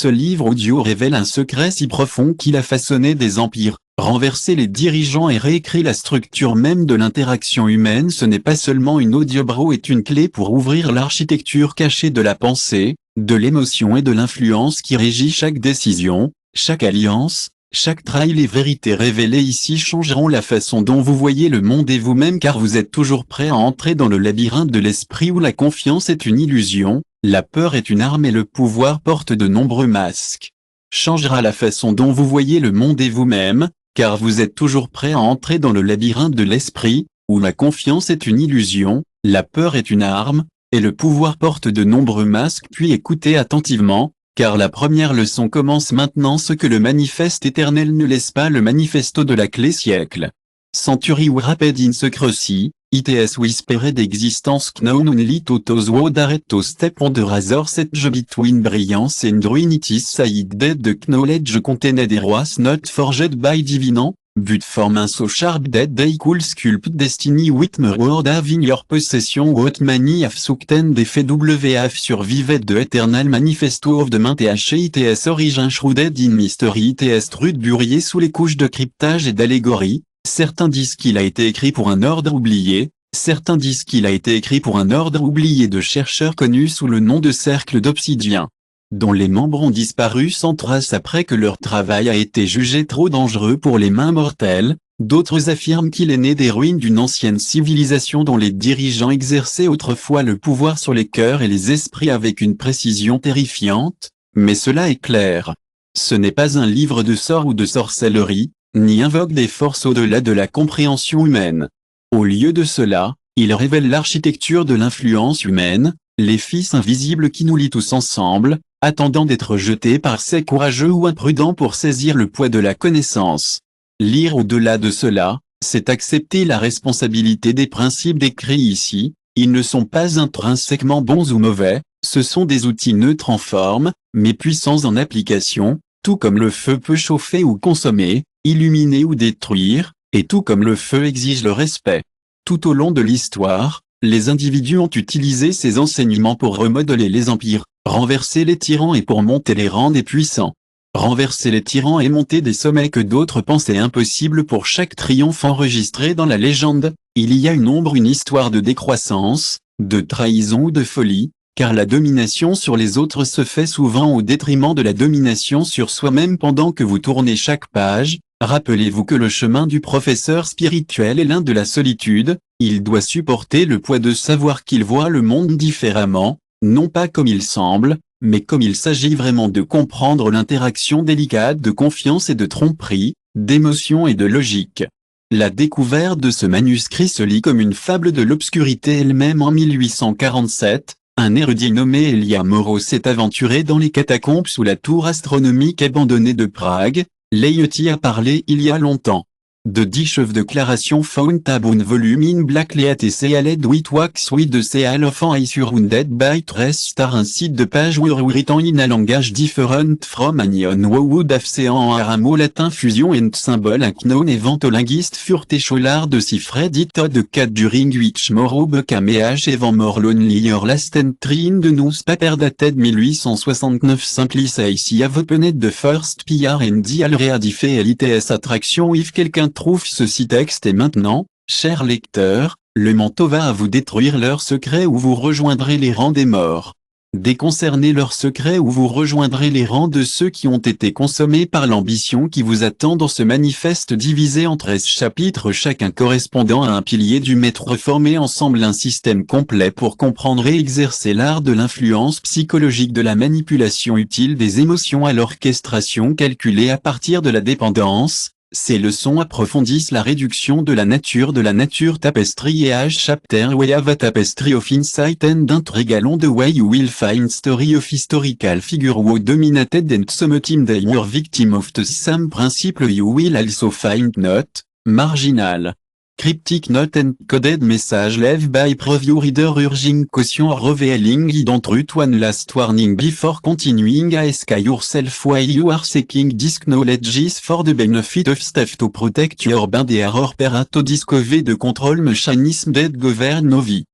Ce livre audio révèle un secret si profond qu'il a façonné des empires, renversé les dirigeants et réécrit la structure même de l'interaction humaine. Ce n'est pas seulement une audiobro, est une clé pour ouvrir l'architecture cachée de la pensée, de l'émotion et de l'influence qui régit chaque décision, chaque alliance, chaque trahi. Les vérités révélées ici changeront la façon dont vous voyez le monde et vous-même, car vous êtes toujours prêt à entrer dans le labyrinthe de l'esprit où la confiance est une illusion, la peur est une arme et le pouvoir porte de nombreux masques. Changera la façon dont vous voyez le monde et vous-même, car vous êtes toujours prêt à entrer dans le labyrinthe de l'esprit, où la confiance est une illusion, la peur est une arme, et le pouvoir porte de nombreux masques. Puis écoutez attentivement, car la première leçon commence maintenant. Ce que le manifeste éternel ne laisse pas, le manifesto de la clé siècle. Century ou Rapid in Secrecy, ITS Whispered Existence Known Only to Those Who Dare to Step on the Razor Edge Between Brilliance and Ruinities Said Dead the Knowledge Contained Eros Not Forged by Divinant, but form un so sharp that they could sculpt destiny with word having your possession what many have sucked des FWF survived the Eternal Manifesto of the Main THITS Origin Shrouded in Mystery ITS Trude burié sous les couches de cryptage et d'allégorie. Certains disent qu'il a été écrit pour un ordre oublié, certains disent qu'il a été écrit pour un ordre oublié de chercheurs connus sous le nom de Cercle d'Obsidien, dont les membres ont disparu sans trace après que leur travail a été jugé trop dangereux pour les mains mortelles. D'autres affirment qu'il est né des ruines d'une ancienne civilisation dont les dirigeants exerçaient autrefois le pouvoir sur les cœurs et les esprits avec une précision terrifiante, mais cela est clair. Ce n'est pas un livre de sorts ou de sorcellerie, ni invoque des forces au-delà de la compréhension humaine. Au lieu de cela, il révèle l'architecture de l'influence humaine, les fils invisibles qui nous lient tous ensemble, attendant d'être jetés par ces courageux ou imprudents pour saisir le poids de la connaissance. Lire au-delà de cela, c'est accepter la responsabilité des principes décrits ici. Ils ne sont pas intrinsèquement bons ou mauvais, ce sont des outils neutres en forme, mais puissants en application, tout comme le feu peut chauffer ou consommer, illuminer ou détruire, et tout comme le feu exige le respect. Tout au long de l'histoire, les individus ont utilisé ces enseignements pour remodeler les empires, renverser les tyrans et pour monter les rangs des puissants. Renverser les tyrans et monter des sommets que d'autres pensaient impossibles. Pour chaque triomphe enregistré dans la légende, il y a une ombre, une histoire de décroissance, de trahison ou de folie, car la domination sur les autres se fait souvent au détriment de la domination sur soi-même. Pendant que vous tournez chaque page, rappelez-vous que le chemin du professeur spirituel est l'un de la solitude. Il doit supporter le poids de savoir qu'il voit le monde différemment, non pas comme il semble, mais comme il s'agit vraiment de comprendre l'interaction délicate de confiance et de tromperie, d'émotion et de logique. La découverte de ce manuscrit se lit comme une fable de l'obscurité elle-même. En 1847, un érudit nommé Elia Moro s'est aventuré dans les catacombes sous la tour astronomique abandonnée de Prague. Laïeti a parlé il y a longtemps. De 10 chefs de déclaration found tabun volume in black leat et sealed with wax with the seal of an eye surrounded by tres star. Un site de page were written in a language different from an who would have seen en aramo latin fusion and symbol and known event linguiste furent écholar de cifre dit de 4 during which Moro became even more lonely or last entry in the newspaper dated 1869 simply says he have opened the first PR and the already failed its attraction. If quelqu'un trouve ceci texte et maintenant, chers lecteurs, le manteau va à vous détruire leurs secrets ou vous rejoindrez les rangs des morts. Déconcernez leurs secrets ou vous rejoindrez les rangs de ceux qui ont été consommés par l'ambition qui vous attend dans ce manifeste divisé en 13 chapitres, chacun correspondant à un pilier du maître. Former ensemble un système complet pour comprendre et exercer l'art de l'influence psychologique, de la manipulation utile des émotions à l'orchestration calculée à partir de la dépendance. Ces leçons approfondissent la réduction de la nature tapestry et age chapter we have a tapestry of insight and intrigue along the way you will find story of historical figure who dominated and some team they were victim of the same principle. You will also find note, marginal, cryptic note and coded message left by preview reader urging caution or revealing don't root one last warning before continuing. Ask yourself why you are seeking this knowledge for the benefit of staff to protect your band and error to discover the control mechanism that govern nos vies.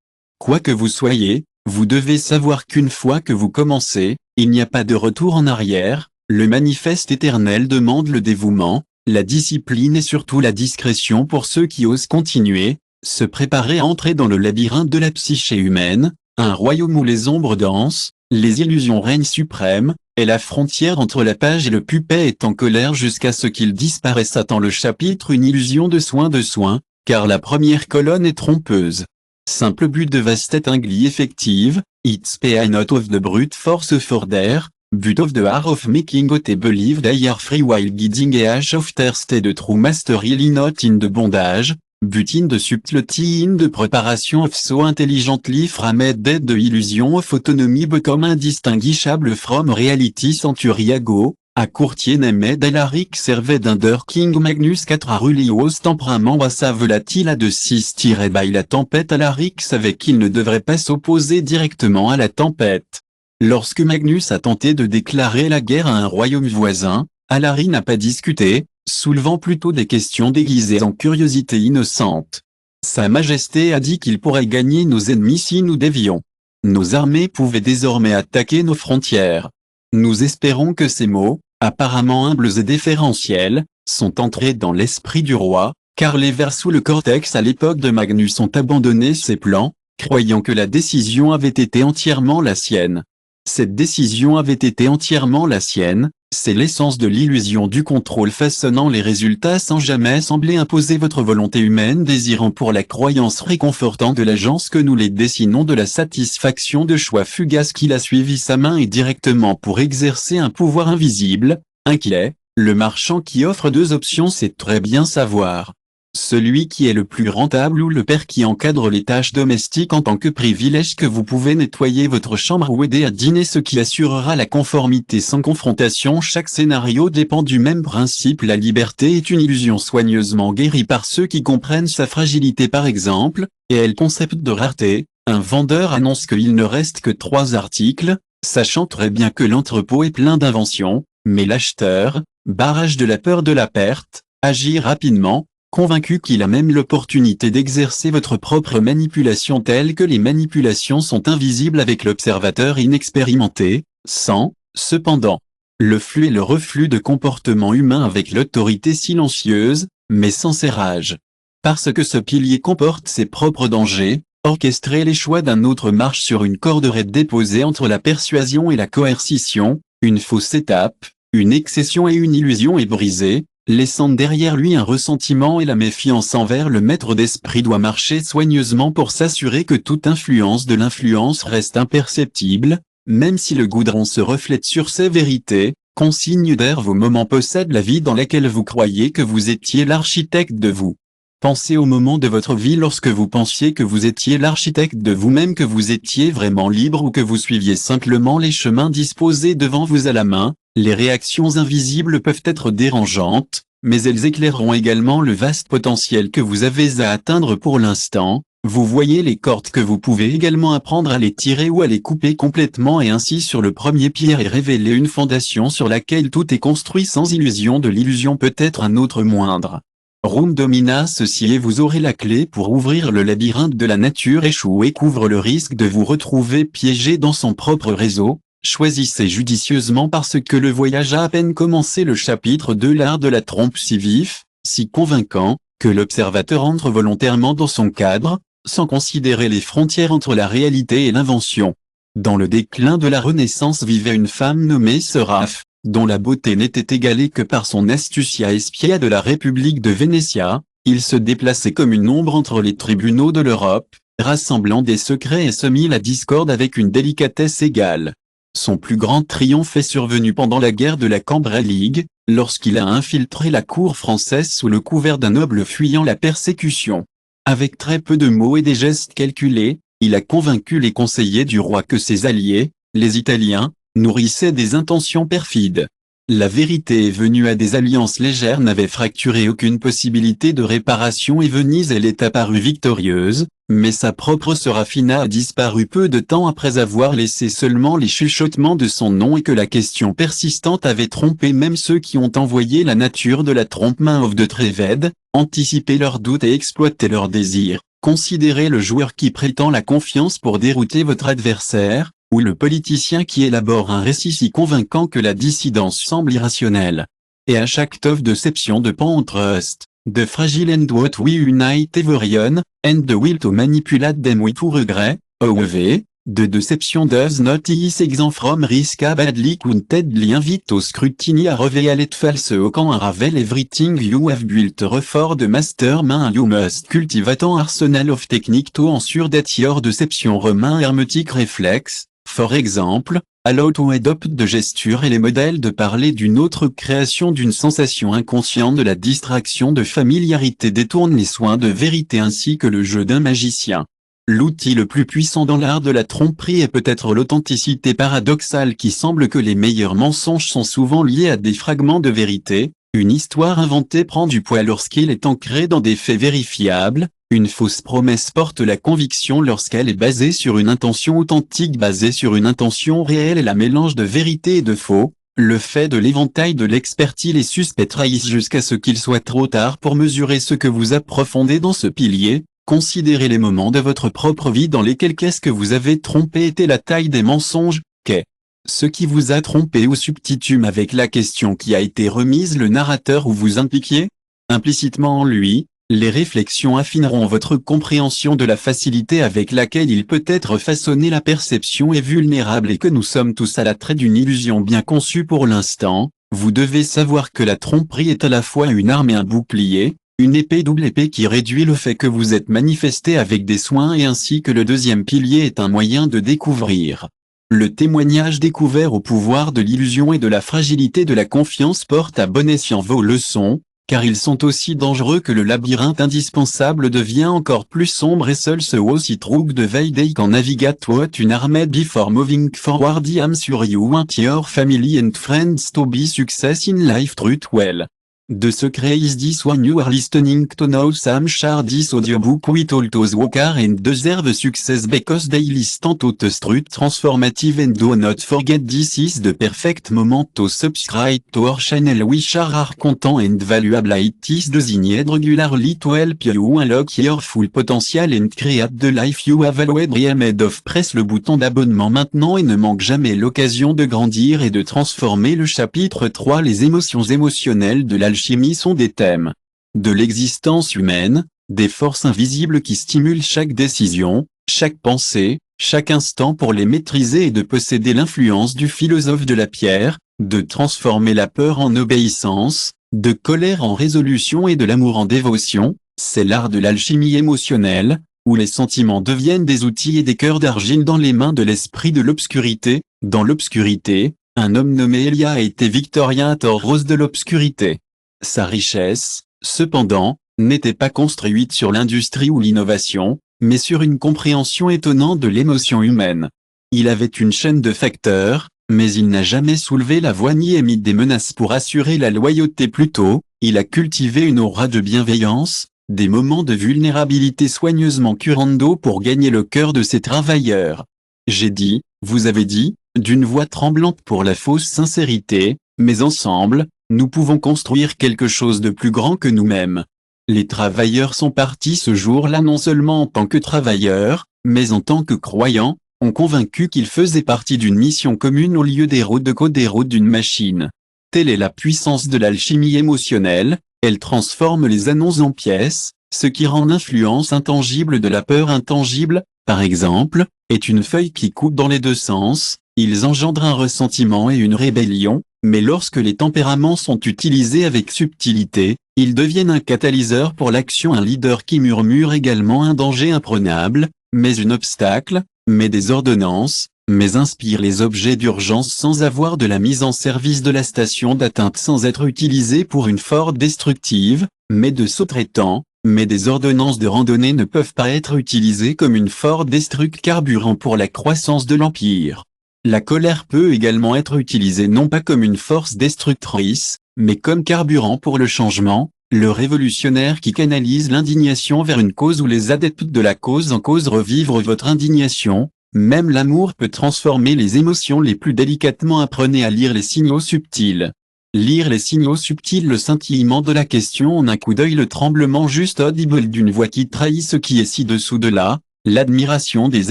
Quoi que vous soyez, vous devez savoir qu'une fois que vous commencez, Il n'y a pas de retour en arrière, le manifeste éternel demande le dévouement, la discipline et surtout la discrétion pour ceux qui osent continuer, se préparer à entrer dans le labyrinthe de la psyché humaine, un royaume où les ombres dansent, les illusions règnent suprêmes, et la frontière entre la page et le pupain est en colère jusqu'à ce qu'il disparaisse. Attend le chapitre une illusion de soin, car la première colonne est trompeuse. Simple but de vastetingly effective, it's a not of the brute force for there, but of the art of making out a believe they are free while guiding a hash of thirst the true master really not in the bondage, but in the subtlety in the preparation of so intelligently framed that the illusion of autonomy become indistinguishable from reality centuriago. À courtier named Alaric servait d'under King Magnus IV à Rulios tempérament à sa volatile à de 6-by la tempête. Alaric savait qu'il ne devrait pas s'opposer directement à la tempête. Lorsque Magnus a tenté de déclarer la guerre à un royaume voisin, Alaric n'a pas discuté, soulevant plutôt des questions déguisées en curiosité innocente. Sa Majesté a dit qu'il pourrait gagner nos ennemis si nous dévions. Nos armées pouvaient désormais attaquer nos frontières. Nous espérons que ces mots, apparemment humbles et déférentiels, sont entrés dans l'esprit du roi, car les vers sous le cortex à l'époque de Magnus ont abandonné ses plans, croyant que la décision avait été entièrement la sienne. Cette décision avait été entièrement la sienne, c'est l'essence de l'illusion du contrôle façonnant les résultats sans jamais sembler imposer votre volonté humaine désirant pour la croyance réconfortante de l'agence que nous les dessinons de la satisfaction de choix fugace qu'il a suivi sa main et directement pour exercer un pouvoir invisible, inquiet, le marchand qui offre deux options sait très bien savoir. Celui qui est le plus rentable ou le père qui encadre les tâches domestiques en tant que privilège que vous pouvez nettoyer votre chambre ou aider à dîner ce qui assurera la conformité sans confrontation. Chaque scénario dépend du même principe. La liberté est une illusion soigneusement guérie par ceux qui comprennent sa fragilité par exemple, et elle concept de rareté. Un vendeur annonce qu'il ne reste que 3 articles, sachant très bien que l'entrepôt est plein d'inventions, mais l'acheteur, barrage de la peur de la perte, agit rapidement, convaincu qu'il a même l'opportunité d'exercer votre propre manipulation telle que les manipulations sont invisibles avec l'observateur inexpérimenté, sans, cependant, le flux et le reflux de comportement humain avec l'autorité silencieuse, mais sans serrage. Parce que ce pilier comporte ses propres dangers, orchestrer les choix d'un autre marche sur une corde raide déposée entre la persuasion et la coercition, une fausse étape, une excession et une illusion est brisée, laissant derrière lui un ressentiment et la méfiance envers le maître d'esprit doit marcher soigneusement pour s'assurer que toute influence de l'influence reste imperceptible, même si le goudron se reflète sur ses vérités, consigne d'air vos moments possèdent la vie dans laquelle vous croyez que vous étiez l'architecte de vous. Pensez au moment de votre vie lorsque vous pensiez que vous étiez l'architecte de vous-même, que vous étiez vraiment libre ou que vous suiviez simplement les chemins disposés devant vous à la main. Les réactions invisibles peuvent être dérangeantes, mais elles éclaireront également le vaste potentiel que vous avez à atteindre pour l'instant. Vous voyez les cordes que vous pouvez également apprendre à les tirer ou à les couper complètement et ainsi sur le premier pierre et révéler une fondation sur laquelle tout est construit sans illusion de l'illusion peut-être un autre moindre. Room domina ceci et vous aurez la clé pour ouvrir le labyrinthe de la nature. Échouer couvre le risque de vous retrouver piégé dans son propre réseau. Choisissez judicieusement parce que le voyage a à peine commencé. Le chapitre de l'art de la trompe si vif, si convaincant, que l'observateur entre volontairement dans son cadre, sans considérer les frontières entre la réalité et l'invention. Dans le déclin de la Renaissance vivait une femme nommée Seraph, dont la beauté n'était égalée que par son astucia espia de la République de Vénétia. Il se déplaçait comme une ombre entre les tribunaux de l'Europe, rassemblant des secrets et semit la discorde avec une délicatesse égale. Son plus grand triomphe est survenu pendant la guerre de la Cambrai League, lorsqu'il a infiltré la cour française sous le couvert d'un noble fuyant la persécution. Avec très peu de mots et des gestes calculés, il a convaincu les conseillers du roi que ses alliés, les Italiens, nourrissaient des intentions perfides. La vérité est venue à des alliances légères n'avait fracturé aucune possibilité de réparation et Venise elle est apparue victorieuse, mais sa propre Serafina a disparu peu de temps après avoir laissé seulement les chuchotements de son nom et que la question persistante avait trompé même ceux qui ont envoyé la nature de la trompe-main of de Trévède, anticipé leurs doutes et exploité leurs désirs. Considérez le joueur qui prétend la confiance pour dérouter votre adversaire, ou le politicien qui élabore un récit si convaincant que la dissidence semble irrationnelle. Et à chaque toffe deception de Pantrust, the fragile and what we unite everyone, and the will to manipulate them with regret, however, the deception does not is exempt from risk a badly contedly invite au scrutiny a reveal it false au camp a ravel everything you have built refor the mastermind you must cultivate an arsenal of technique to ensure that your deception remain hermetic reflex, for example, allow to adopt de gestures et les modèles de parler d'une autre création d'une sensation inconsciente de la distraction de familiarité détourne les soins de vérité ainsi que le jeu d'un magicien. L'outil le plus puissant dans l'art de la tromperie est peut-être l'authenticité paradoxale qui semble que les meilleurs mensonges sont souvent liés à des fragments de vérité. Une histoire inventée prend du poids lorsqu'il est ancré dans des faits vérifiables. Une fausse promesse porte la conviction lorsqu'elle est basée sur une intention authentique basée sur une intention réelle et la mélange de vérité et de faux. Le fait de l'éventail de l'expertise les suspects trahissent jusqu'à ce qu'il soit trop tard pour mesurer ce que vous approfondez dans ce pilier. Considérez les moments de votre propre vie dans lesquels qu'est-ce que vous avez trompé était la taille des mensonges, qu'est ce qui vous a trompé ou substitume avec la question qui a été remise le narrateur ou vous impliquiez implicitement en lui. Les réflexions affineront votre compréhension de la facilité avec laquelle il peut être façonné la perception est vulnérable et que nous sommes tous à l'attrait d'une illusion bien conçue pour l'instant. Vous devez savoir que la tromperie est à la fois une arme et un bouclier. Une épée double épée qui réduit le fait que vous êtes manifesté avec des soins et ainsi que le deuxième pilier est un moyen de découvrir. Le témoignage découvert au pouvoir de l'illusion et de la fragilité de la confiance porte à bon escient vos leçons, car ils sont aussi dangereux que le labyrinthe indispensable devient encore plus sombre et seul ce aussi trouble de veille qu'en navigate what une armée before moving forward I am sure you want your family and friends to be success in life truth well. The secret is this when you are listening to now Sam share this audiobook with all those walker and deserve success because they listen to the truth transformative and do not forget this is the perfect moment to subscribe to our channel we share our content and valuable it is designed regularly to help you unlock your full potential and create the life you have always dreamed of. Presse le bouton d'abonnement maintenant et ne manque jamais l'occasion de grandir et de transformer le chapitre 3 les émotions émotionnelles de l'alchimie sont des thèmes de l'existence humaine, des forces invisibles qui stimulent chaque décision, chaque pensée, chaque instant pour les maîtriser et de posséder l'influence du philosophe de la pierre, de transformer la peur en obéissance, de colère en résolution et de l'amour en dévotion. C'est l'art de l'alchimie émotionnelle, où les sentiments deviennent des outils et des cœurs d'argile dans les mains de l'esprit de l'obscurité. Dans l'obscurité, un homme nommé Elia a été Victorien Toros de l'obscurité. Sa richesse, cependant, n'était pas construite sur l'industrie ou l'innovation, mais sur une compréhension étonnante de l'émotion humaine. Il avait une chaîne de facteurs, mais il n'a jamais soulevé la voix ni émis des menaces pour assurer la loyauté. Plutôt, il a cultivé une aura de bienveillance, des moments de vulnérabilité soigneusement curando pour gagner le cœur de ses travailleurs. J'ai dit, vous avez dit, d'une voix tremblante pour la fausse sincérité, mais ensemble, nous pouvons construire quelque chose de plus grand que nous-mêmes. Les travailleurs sont partis ce jour-là non seulement en tant que travailleurs, mais en tant que croyants, ont convaincu qu'ils faisaient partie d'une mission commune au lieu des routes de code des routes d'une machine. Telle est la puissance de l'alchimie émotionnelle, elle transforme les annonces en pièces, ce qui rend l'influence intangible de la peur intangible, par exemple, est une feuille qui coupe dans les deux sens, ils engendrent un ressentiment et une rébellion, mais lorsque les tempéraments sont utilisés avec subtilité, ils deviennent un catalyseur pour l'action. Un leader qui murmure également un danger imprenable, mais un obstacle, mais des ordonnances, mais inspire les objets d'urgence sans avoir de la mise en service de la station d'atteinte sans être utilisé pour une force destructive, mais de sous-traitants, mais des ordonnances de randonnée ne peuvent pas être utilisées comme une force destructive carburant pour la croissance de l'empire. La colère peut également être utilisée non pas comme une force destructrice, mais comme carburant pour le changement, le révolutionnaire qui canalise l'indignation vers une cause ou les adeptes de la cause en cause revivre votre indignation. Même l'amour peut transformer les émotions les plus délicatement. Apprenez à lire les signaux subtils. Lire les signaux subtils, le scintillement de la question en un coup d'œil, le tremblement juste audible d'une voix qui trahit ce qui est ci-dessous de là, L'admiration des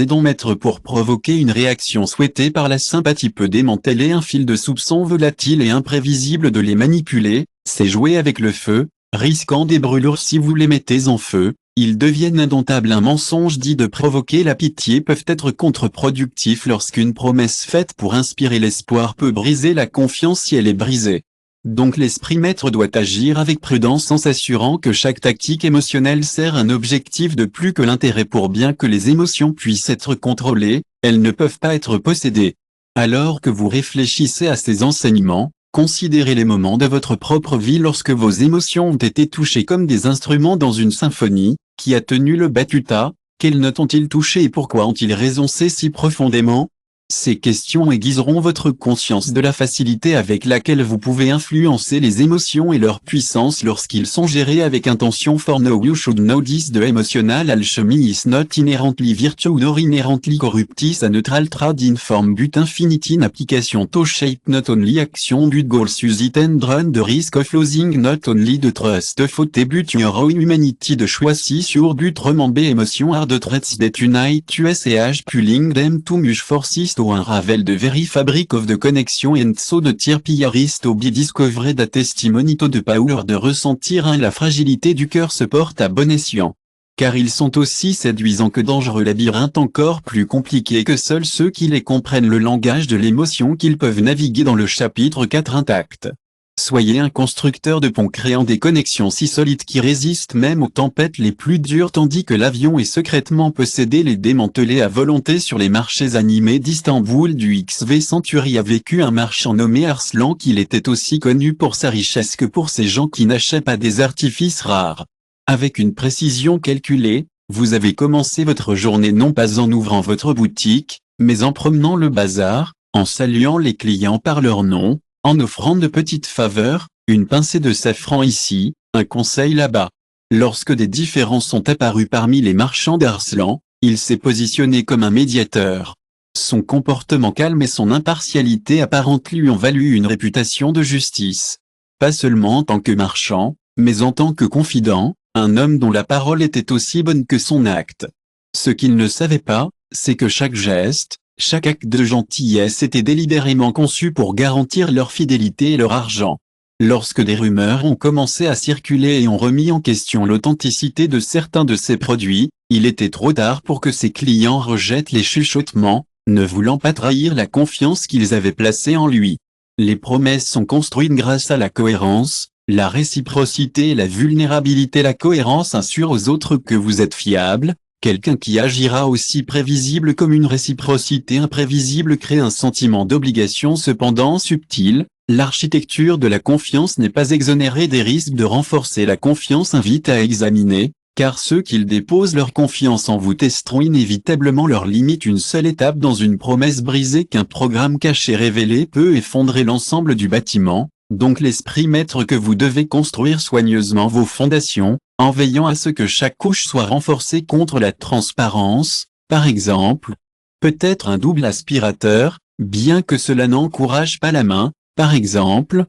édomètres pour provoquer une réaction souhaitée par la sympathie peut démanteler un fil de soupçons volatile et imprévisible de les manipuler, c'est jouer avec le feu, risquant des brûlures si vous les mettez en feu, ils deviennent indomptables. Un mensonge dit de provoquer la pitié peuvent être contre-productifs lorsqu'une promesse faite pour inspirer l'espoir peut briser la confiance si elle est brisée. Donc l'esprit maître doit agir avec prudence en s'assurant que chaque tactique émotionnelle sert un objectif de plus que l'intérêt. Pour bien que les émotions puissent être contrôlées, elles ne peuvent pas être possédées. Alors que vous réfléchissez à ces enseignements, considérez les moments de votre propre vie lorsque vos émotions ont été touchées comme des instruments dans une symphonie. Qui a tenu le batuta? Quelles notes ont-ils touché et pourquoi ont-ils résonné si profondément? Ces questions aiguiseront votre conscience de la facilité avec laquelle vous pouvez influencer les émotions et leur puissance lorsqu'ils sont gérés avec intention. For now you should know this: the emotional alchemy is not inherently virtue nor inherently corruptis a neutral trad in form but infinite in application to shape not only action but goals use it and run the risk of losing not only the trust of but your own humanity. De choisir sur but remember emotion are the threats that unite us and pulling them to much forces to unravel the very fabric of the connection and so the tier is to be discovered. A testimony to the power de ressentir. La fragilité du cœur se porte à bon escient. Car ils sont aussi séduisants que dangereux, labyrinthes encore plus compliqués que seuls ceux qui les comprennent le langage de l'émotion qu'ils peuvent naviguer dans le chapitre 4 intact. Soyez un constructeur de ponts créant des connexions si solides qui résistent même aux tempêtes les plus dures, tandis que l'avion est secrètement possédé. Les démanteler à volonté. Sur les marchés animés d'Istanbul du XV Century a vécu un marchand nommé Arslan. Qu'il était aussi connu pour sa richesse que pour ses gens qui n'achètent pas des artifices rares. Avec une précision calculée, vous avez commencé votre journée non pas en ouvrant votre boutique, mais en promenant le bazar, en saluant les clients par leur nom, en offrant de petites faveurs, une pincée de safran ici, un conseil là-bas. Lorsque des différences sont apparues parmi les marchands d'Arslan, il s'est positionné comme un médiateur. Son comportement calme et son impartialité apparente lui ont valu une réputation de justice. Pas seulement en tant que marchand, mais en tant que confident, un homme dont la parole était aussi bonne que son acte. Ce qu'il ne savait pas, c'est que chaque geste, chaque acte de gentillesse était délibérément conçu pour garantir leur fidélité et leur argent. Lorsque des rumeurs ont commencé à circuler et ont remis en question l'authenticité de certains de ses produits, il était trop tard pour que ses clients rejettent les chuchotements, ne voulant pas trahir la confiance qu'ils avaient placée en lui. Les promesses sont construites grâce à la cohérence, la réciprocité et la vulnérabilité. La cohérence assure aux autres que vous êtes fiable. Quelqu'un qui agira aussi prévisible comme une réciprocité imprévisible crée un sentiment d'obligation cependant subtil. L'architecture de la confiance n'est pas exonérée des risques. De renforcer la confiance invite à examiner, car ceux qui déposent leur confiance en vous testeront inévitablement leurs limites. Une seule étape dans une promesse brisée qu'un programme caché révélé peut effondrer l'ensemble du bâtiment. Donc l'esprit maître que vous devez construire soigneusement vos fondations, en veillant à ce que chaque couche soit renforcée contre la transparence, par exemple. Peut-être un double aspirateur, bien que cela n'encourage pas la main, par exemple,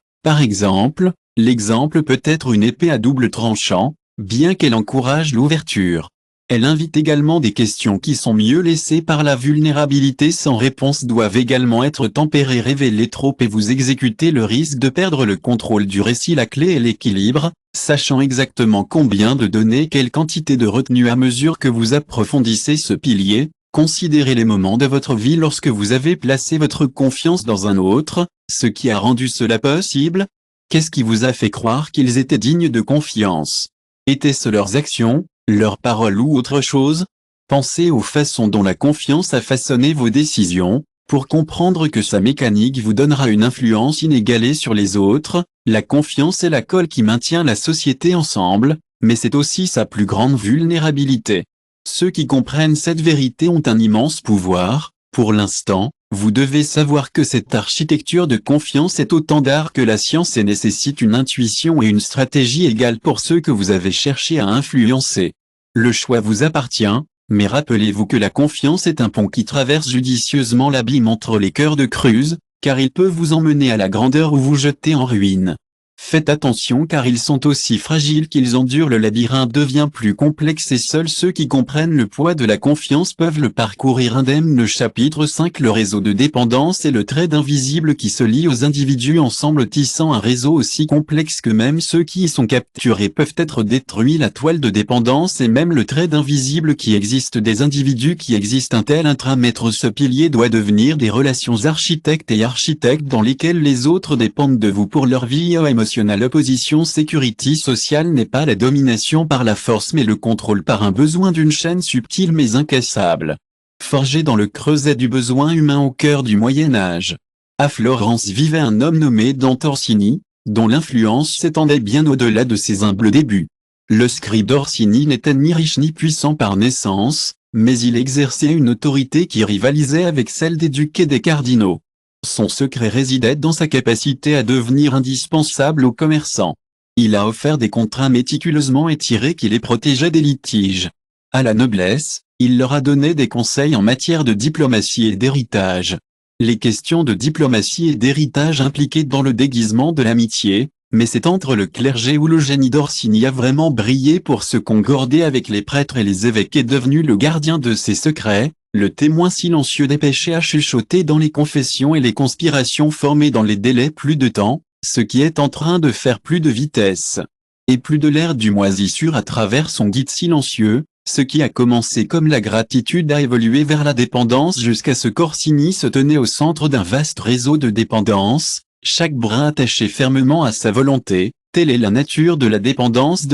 l'exemple peut être une épée à double tranchant, bien qu'elle encourage l'ouverture. Elle invite également des questions qui sont mieux laissées par la vulnérabilité sans réponse doivent également être tempérées. Révéler trop et vous exécutez le risque de perdre le contrôle du récit. La clé est l'équilibre, sachant exactement combien de donner quelle quantité de retenue à mesure que vous approfondissez ce pilier. Considérez les moments de votre vie lorsque vous avez placé votre confiance dans un autre, ce qui a rendu cela possible. Qu'est-ce qui vous a fait croire qu'ils étaient dignes de confiance? Étaient-ce leurs actions, leurs paroles ou autre chose? Pensez aux façons dont la confiance a façonné vos décisions, pour comprendre que sa mécanique vous donnera une influence inégalée sur les autres. La confiance est la colle qui maintient la société ensemble, mais c'est aussi sa plus grande vulnérabilité. Ceux qui comprennent cette vérité ont un immense pouvoir. Pour l'instant, vous devez savoir que cette architecture de confiance est autant d'art que la science et nécessite une intuition et une stratégie égales pour ceux que vous avez cherché à influencer. Le choix vous appartient, mais rappelez-vous que la confiance est un pont qui traverse judicieusement l'abîme entre les cœurs de Cruz, car il peut vous emmener à la grandeur ou vous jeter en ruine. Faites attention car ils sont aussi fragiles qu'ils endurent. Le labyrinthe devient plus complexe et seuls ceux qui comprennent le poids de la confiance peuvent le parcourir indemne. Le chapitre 5. Le réseau de dépendance est le trait invisible qui se lie aux individus ensemble, tissant un réseau aussi complexe que même ceux qui y sont capturés peuvent être détruits. La toile de dépendance est même le trait invisible qui existe des individus qui existent. Un tel intramètre, ce pilier doit devenir des relations architectes et architectes dans lesquelles les autres dépendent de vous pour leur vie émotionnelle. L'opposition sécurité sociale n'est pas la domination par la force mais le contrôle par un besoin d'une chaîne subtile mais incassable. Forgé dans le creuset du besoin humain au cœur du Moyen-Âge. À Florence vivait un homme nommé Dante Orsini, dont l'influence s'étendait bien au-delà de ses humbles débuts. Le scribe d'Orsini n'était ni riche ni puissant par naissance, mais il exerçait une autorité qui rivalisait avec celle des ducs et des cardinaux. Son secret résidait dans sa capacité à devenir indispensable aux commerçants. Il a offert des contrats méticuleusement étirés qui les protégeaient des litiges. À la noblesse, il leur a donné des conseils en matière de diplomatie et d'héritage. Les questions de diplomatie et d'héritage impliquées dans le déguisement de l'amitié, mais c'est entre le clergé où le génie d'Orsini a vraiment brillé pour se concorder avec les prêtres et les évêques est devenu le gardien de ses secrets, le témoin silencieux des péchés à chuchoter dans les confessions et les conspirations formées dans les délais. Plus de temps, ce qui est en train de faire plus de vitesse. Et plus de l'air du moisissure à travers son guide silencieux, ce qui a commencé comme la gratitude a évolué vers la dépendance jusqu'à ce qu'Orsini se tenait au centre d'un vaste réseau de dépendance, chaque brin attaché fermement à sa volonté. Telle est la nature de la dépendance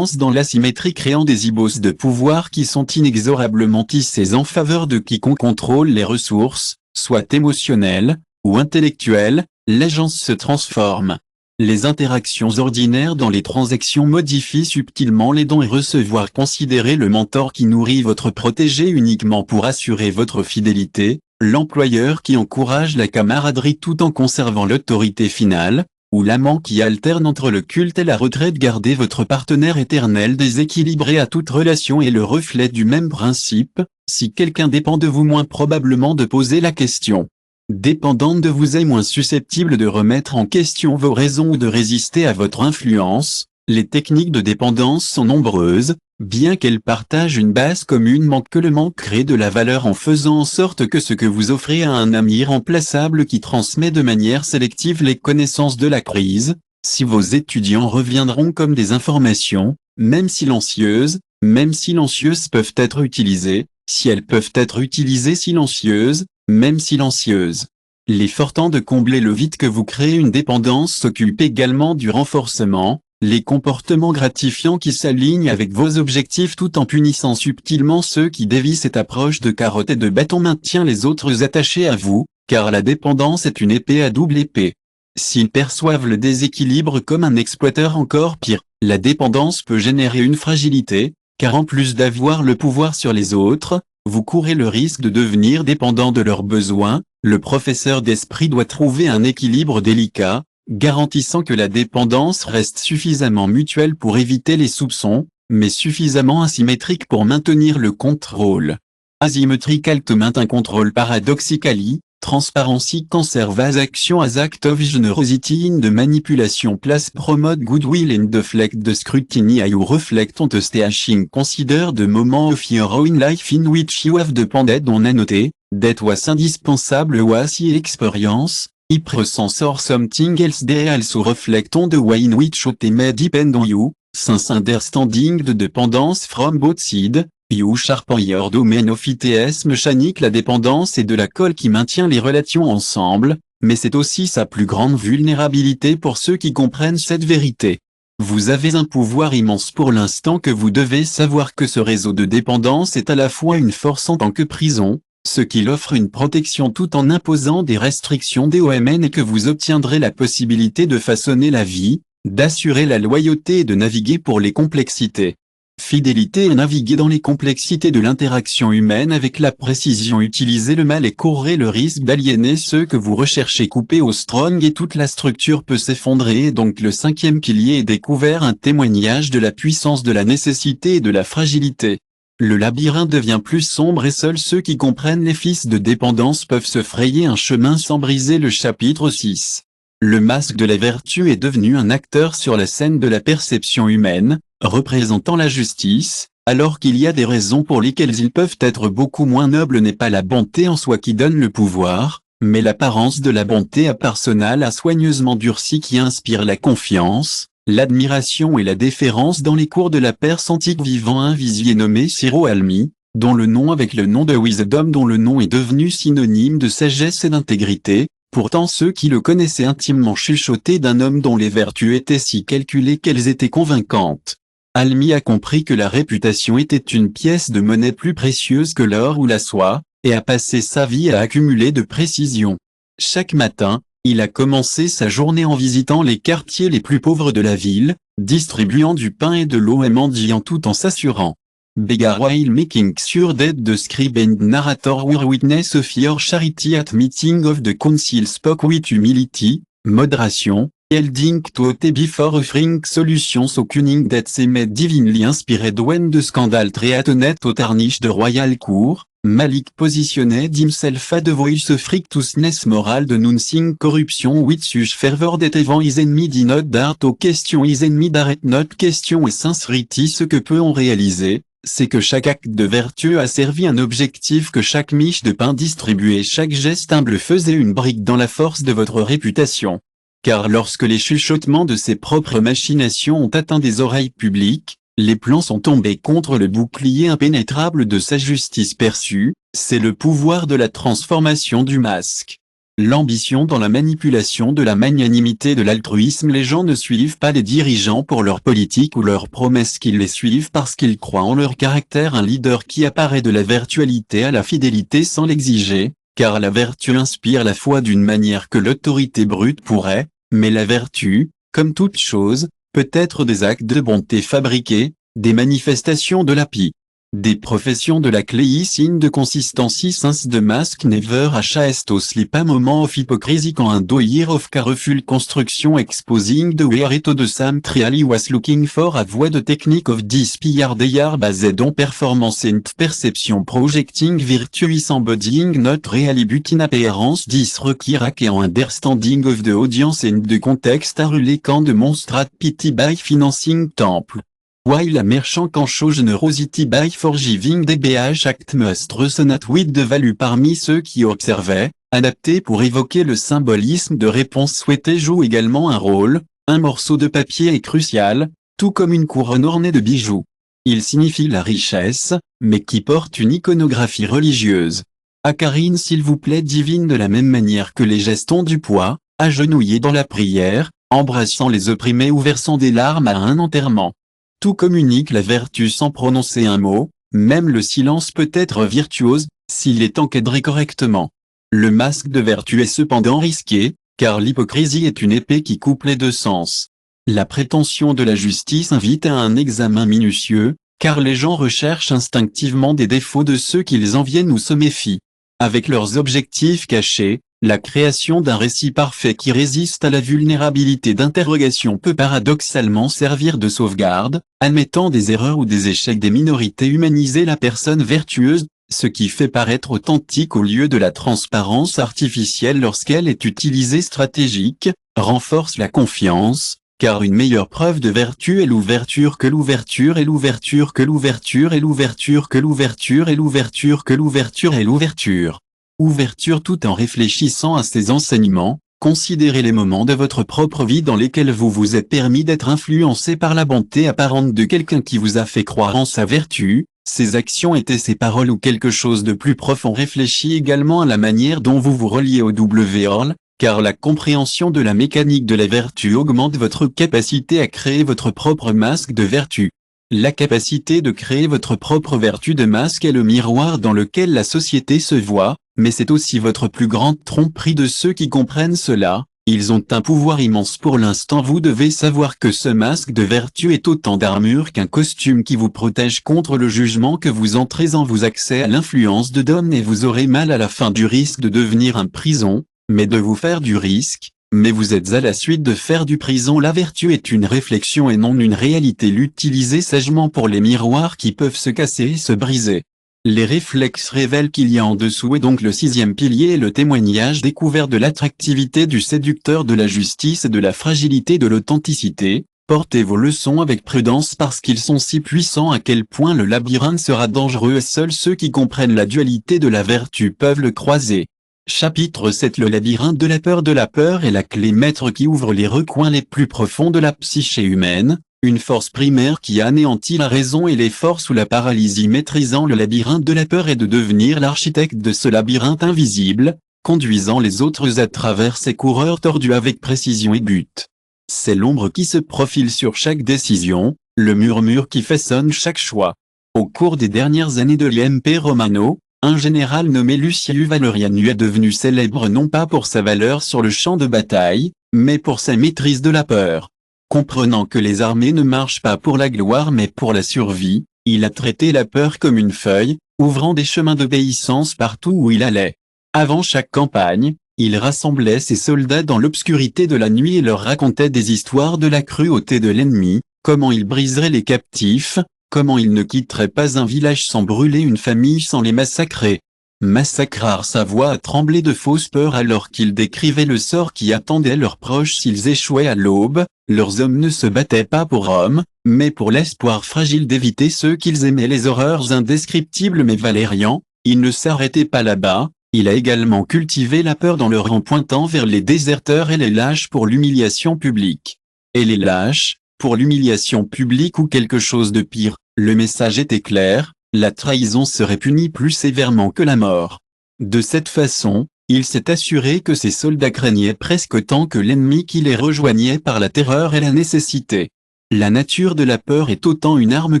dans l'asymétrie, créant des ibos de pouvoir qui sont inexorablement tissés en faveur de quiconque contrôle les ressources, soit émotionnelles ou intellectuelles. L'agence se transforme. Les interactions ordinaires dans les transactions modifient subtilement les dons et recevoir. Considérez le mentor qui nourrit votre protégé uniquement pour assurer votre fidélité, l'employeur qui encourage la camaraderie tout en conservant l'autorité finale, ou l'amant qui alterne entre le culte et la retraite. Gardez votre partenaire éternel déséquilibré à toute relation est le reflet du même principe. Si quelqu'un dépend de vous, moins probablement de poser la question dépendante de vous est moins susceptible de remettre en question vos raisons ou de résister à votre influence. Les techniques de dépendance sont nombreuses, bien qu'elles partagent une base commune, manque que le manque crée de la valeur en faisant en sorte que ce que vous offrez à un ami irremplaçable qui transmet de manière sélective les connaissances de la crise. Si vos étudiants reviendront comme des informations, même silencieuses peuvent être utilisées, si elles peuvent être utilisées silencieuses, même silencieuses. L'effort temps de combler le vide que vous créez une dépendance s'occupe également du renforcement, les comportements gratifiants qui s'alignent avec vos objectifs tout en punissant subtilement ceux qui dévient. Cette approche de carotte et de bâton maintient les autres attachés à vous, car la dépendance est une épée à double épée. S'ils perçoivent le déséquilibre comme un exploiteur, encore pire, la dépendance peut générer une fragilité, car en plus d'avoir le pouvoir sur les autres, vous courez le risque de devenir dépendant de leurs besoins. Le professeur d'esprit doit trouver un équilibre délicat, garantissant que la dépendance reste suffisamment mutuelle pour éviter les soupçons, mais suffisamment asymétrique pour maintenir le contrôle. Asymetrical to maintint control paradoxically, transparency conserve as action as act of generosity in the manipulation place promote goodwill and deflect the scrutiny you reflect on the staging consider the moment of your own life in which you have depended on a noté, that was indispensable was your experience, I presence or something else they also reflect on the way in which it may depend on you, since understanding the dependence from both sides. You sharpen your domain of its mécanique. La dépendance est de la colle qui maintient les relations ensemble, mais c'est aussi sa plus grande vulnérabilité pour ceux qui comprennent cette vérité. Vous avez un pouvoir immense pour l'instant que vous devez savoir que ce réseau de dépendance est à la fois une force en tant que prison, ce qui offre une protection tout en imposant des restrictions DOMN et que vous obtiendrez la possibilité de façonner la vie, d'assurer la loyauté et de naviguer pour les complexités. Fidélité et naviguer dans les complexités de l'interaction humaine avec la précision. Utilisez le mal et courez le risque d'aliéner ceux que vous recherchez. Coupé au strong et toute la structure peut s'effondrer. Et donc le cinquième pilier est découvert, un témoignage de la puissance de la nécessité et de la fragilité. Le labyrinthe devient plus sombre et seuls ceux qui comprennent les fils de dépendance peuvent se frayer un chemin sans briser. Le chapitre 6. Le masque de la vertu est devenu un acteur sur la scène de la perception humaine, représentant la justice, alors qu'il y a des raisons pour lesquelles ils peuvent être beaucoup moins nobles. N'est pas la bonté en soi qui donne le pouvoir, mais l'apparence de la bonté impersonnelle a soigneusement durci qui inspire la confiance, l'admiration et la déférence dans les cours de la Perse antique. Vivant un vizir nommé Siro Almi, dont le nom avec le nom de Wisdom, dont le nom est devenu synonyme de sagesse et d'intégrité. Pourtant ceux qui le connaissaient intimement chuchotaient d'un homme dont les vertus étaient si calculées qu'elles étaient convaincantes. Almi a compris que la réputation était une pièce de monnaie plus précieuse que l'or ou la soie, et a passé sa vie à accumuler de précisions. Chaque matin, il a commencé sa journée en visitant les quartiers les plus pauvres de la ville, distribuant du pain et de l'eau et mendiant tout en s'assurant. Beggar while making sure that the scribe and narrator were witness of your charity at meeting of the council spoke with humility, moderation, yielding to authority before offering solutions so cunning that they made divinely inspired when the scandal threatened to tarnish the royal court. Malik positioned himself at the voice of rictusness moral denouncing corruption with such fervor that even his enemy did not dare to question his enemy dared not question et sincerity. Ce que peut on réaliser, c'est que chaque acte de vertu a servi un objectif, que chaque miche de pain distribuée, chaque geste humble faisait une brique dans la force de votre réputation. Car lorsque les chuchotements de ses propres machinations ont atteint des oreilles publiques, les plans sont tombés contre le bouclier impénétrable de sa justice perçue, c'est le pouvoir de la transformation du masque. L'ambition dans la manipulation de la magnanimité, de l'altruisme. Les gens ne suivent pas les dirigeants pour leur politique ou leurs promesses, qu'ils les suivent parce qu'ils croient en leur caractère. Un leader qui apparaît de la virtualité à la fidélité sans l'exiger, car la vertu inspire la foi d'une manière que l'autorité brute pourrait, mais la vertu, comme toute chose, peut être des actes de bonté fabriqués, des manifestations de la pie. Des professions de la clé signe de consistency since the mask never a chased to sleep. A moment of hypocrisy quand un year of careful construction exposing the whereto de Sam Triali was looking for a voie de technique of despair. They are based on performance and perception projecting virtuous embodying not really but in appearance. This require a understanding of the audience and the context are quand demonstrate pity by financing temple. While a merchant can show generosity by forgiving the BH act must resonate with the value. Parmi ceux qui observaient, adapté pour évoquer le symbolisme de réponse souhaité joue également un rôle. Un morceau de papier est crucial, tout comme une couronne ornée de bijoux. Il signifie la richesse, mais qui porte une iconographie religieuse. Akarine s'il vous plaît divine. De la même manière que les gestes ont du poids, agenouillés dans la prière, embrassant les opprimés ou versant des larmes à un enterrement. Tout communique la vertu sans prononcer un mot, même le silence peut être virtuose, s'il est encadré correctement. Le masque de vertu est cependant risqué, car l'hypocrisie est une épée qui coupe les deux sens. La prétention de la justice invite à un examen minutieux, car les gens recherchent instinctivement des défauts de ceux qu'ils enviennent ou se méfient. Avec leurs objectifs cachés, la création d'un récit parfait qui résiste à la vulnérabilité d'interrogation peut paradoxalement servir de sauvegarde, admettant des erreurs ou des échecs des minorités. Humaniser la personne vertueuse, ce qui fait paraître authentique au lieu de la transparence artificielle lorsqu'elle est utilisée stratégique, renforce la confiance, car une meilleure preuve de vertu est l'ouverture que l'ouverture et l'ouverture que l'ouverture et l'ouverture que l'ouverture et l'ouverture que l'ouverture et l'ouverture. Ouverture. Tout en réfléchissant à ces enseignements, considérez les moments de votre propre vie dans lesquels vous vous êtes permis d'être influencé par la bonté apparente de quelqu'un qui vous a fait croire en sa vertu. Ses actions étaient ses paroles ou quelque chose de plus profond. Réfléchissez également à la manière dont vous vous reliez au WORL, car la compréhension de la mécanique de la vertu augmente votre capacité à créer votre propre masque de vertu. La capacité de créer votre propre vertu de masque est le miroir dans lequel la société se voit, mais c'est aussi votre plus grande tromperie. De ceux qui comprennent cela, ils ont un pouvoir immense. Pour l'instant vous devez savoir que ce masque de vertu est autant d'armure qu'un costume qui vous protège contre le jugement que vous entrez en vous accès à l'influence de Dom et vous aurez mal à la fin du risque de devenir un prison, mais de vous faire du risque. Mais vous êtes à la suite de faire du prison. La vertu est une réflexion et non une réalité. L'utilisez sagement pour les miroirs qui peuvent se casser et se briser. Les réflexes révèlent qu'il y a en dessous et donc le sixième pilier est le témoignage découvert de l'attractivité du séducteur, de la justice et de la fragilité de l'authenticité. Portez vos leçons avec prudence parce qu'ils sont si puissants à quel point le labyrinthe sera dangereux et seuls ceux qui comprennent la dualité de la vertu peuvent le croiser. Chapitre 7. Le labyrinthe de la peur est la clé maître qui ouvre les recoins les plus profonds de la psyché humaine, une force primaire qui anéantit la raison et les forces ou la paralysie. Maîtrisant le labyrinthe de la peur est de devenir l'architecte de ce labyrinthe invisible, conduisant les autres à travers ces coureurs tordus avec précision et but. C'est l'ombre qui se profile sur chaque décision, le murmure qui façonne chaque choix. Au cours des dernières années de l'IMP Romano, un général nommé Luciu Valerianu est devenu célèbre non pas pour sa valeur sur le champ de bataille, mais pour sa maîtrise de la peur. Comprenant que les armées ne marchent pas pour la gloire mais pour la survie, il a traité la peur comme une feuille, ouvrant des chemins d'obéissance partout où il allait. Avant chaque campagne, il rassemblait ses soldats dans l'obscurité de la nuit et leur racontait des histoires de la cruauté de l'ennemi, comment il briserait les captifs, comment il ne quitterait pas un village sans brûler une famille, sans les massacrer. Massacrar, sa voix a tremblé de fausse peur alors qu'il décrivait le sort qui attendait leurs proches s'ils échouaient à l'aube. Leurs hommes ne se battaient pas pour Rome, mais pour l'espoir fragile d'éviter ceux qu'ils aimaient, les horreurs indescriptibles. Mais Valérian, il ne s'arrêtait pas là-bas, il a également cultivé la peur dans le rang pointant vers les déserteurs et les lâches pour l'humiliation publique. Et les lâches, pour l'humiliation publique ou quelque chose de pire, le message était clair, la trahison serait punie plus sévèrement que la mort. De cette façon, il s'est assuré que ses soldats craignaient presque autant que l'ennemi qui les rejoignait par la terreur et la nécessité. La nature de la peur est autant une arme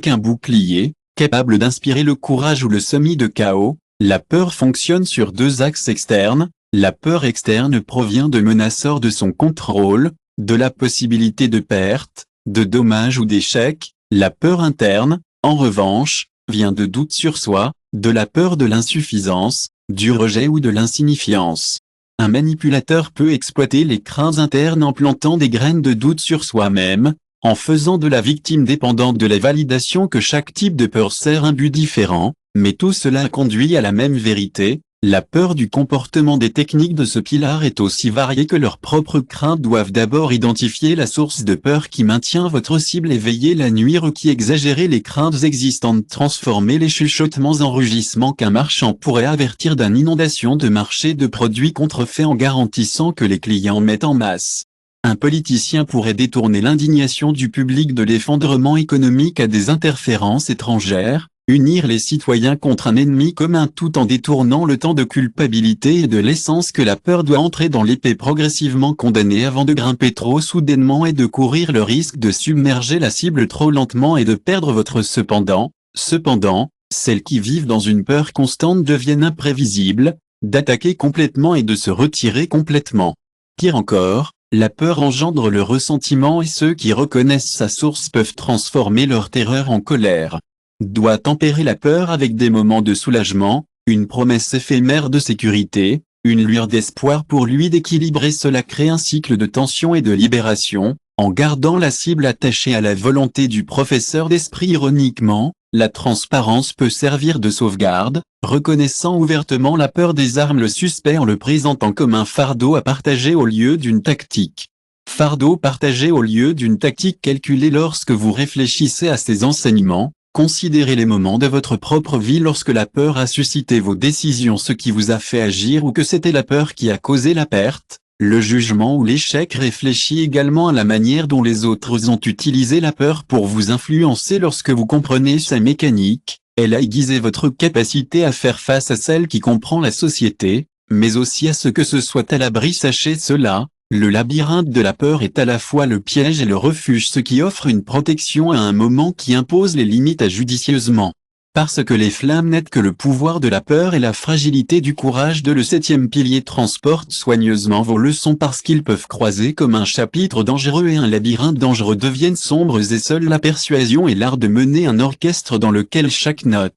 qu'un bouclier, capable d'inspirer le courage ou le semis de chaos. La peur fonctionne sur deux axes externes. La peur externe provient de menaces hors de son contrôle, de la possibilité de perte, de dommages ou d'échecs. La peur interne, en revanche, vient de doutes sur soi, de la peur de l'insuffisance, du rejet ou de l'insignifiance. Un manipulateur peut exploiter les craintes internes en plantant des graines de doute sur soi-même, en faisant de la victime dépendante de la validation que chaque type de peur sert un but différent, mais tout cela conduit à la même vérité. La peur du comportement des techniques de ce pilar est aussi variée que leurs propres craintes. Doivent d'abord identifier la source de peur qui maintient votre cible éveillée la nuit, qui exagérer les craintes existantes, transformer les chuchotements en rugissements qu'un marchand pourrait avertir d'une inondation de marché de produits contrefaits en garantissant que les clients mettent en masse. Un politicien pourrait détourner l'indignation du public de l'effondrement économique à des interférences étrangères, unir les citoyens contre un ennemi commun tout en détournant le temps de culpabilité et de l'essence que la peur doit entrer dans l'épée, progressivement condamnée avant de grimper trop soudainement et de courir le risque de submerger la cible trop lentement et de perdre votre cependant, celles qui vivent dans une peur constante deviennent imprévisibles, d'attaquer complètement et de se retirer complètement. Pire encore, la peur engendre le ressentiment et ceux qui reconnaissent sa source peuvent transformer leur terreur en colère. Doit tempérer la peur avec des moments de soulagement, une promesse éphémère de sécurité, une lueur d'espoir pour lui d'équilibrer. Cela crée un cycle de tension et de libération, en gardant la cible attachée à la volonté du professeur d'esprit. Ironiquement, la transparence peut servir de sauvegarde, reconnaissant ouvertement la peur des armes, le suspect en le présentant comme un fardeau à partager au lieu d'une tactique. Fardeau partagé au lieu d'une tactique calculée. Lorsque vous réfléchissez à ces enseignements, considérez les moments de votre propre vie lorsque la peur a suscité vos décisions, ce qui vous a fait agir ou que c'était la peur qui a causé la perte, le jugement ou l'échec. Réfléchissez également à la manière dont les autres ont utilisé la peur pour vous influencer. Lorsque vous comprenez sa mécanique, elle a aiguisé votre capacité à faire face à celle qui comprend la société, mais aussi à ce que ce soit à l'abri. Sachez cela. Le labyrinthe de la peur est à la fois le piège et le refuge, ce qui offre une protection à un moment qui impose les limites judicieusement. Parce que les flammes n'aident que le pouvoir de la peur et la fragilité du courage le septième pilier transporte soigneusement vos leçons parce qu'ils peuvent croiser comme un chapitre dangereux et un labyrinthe dangereux deviennent sombres et seule la persuasion est l'art de mener un orchestre dans lequel chaque note,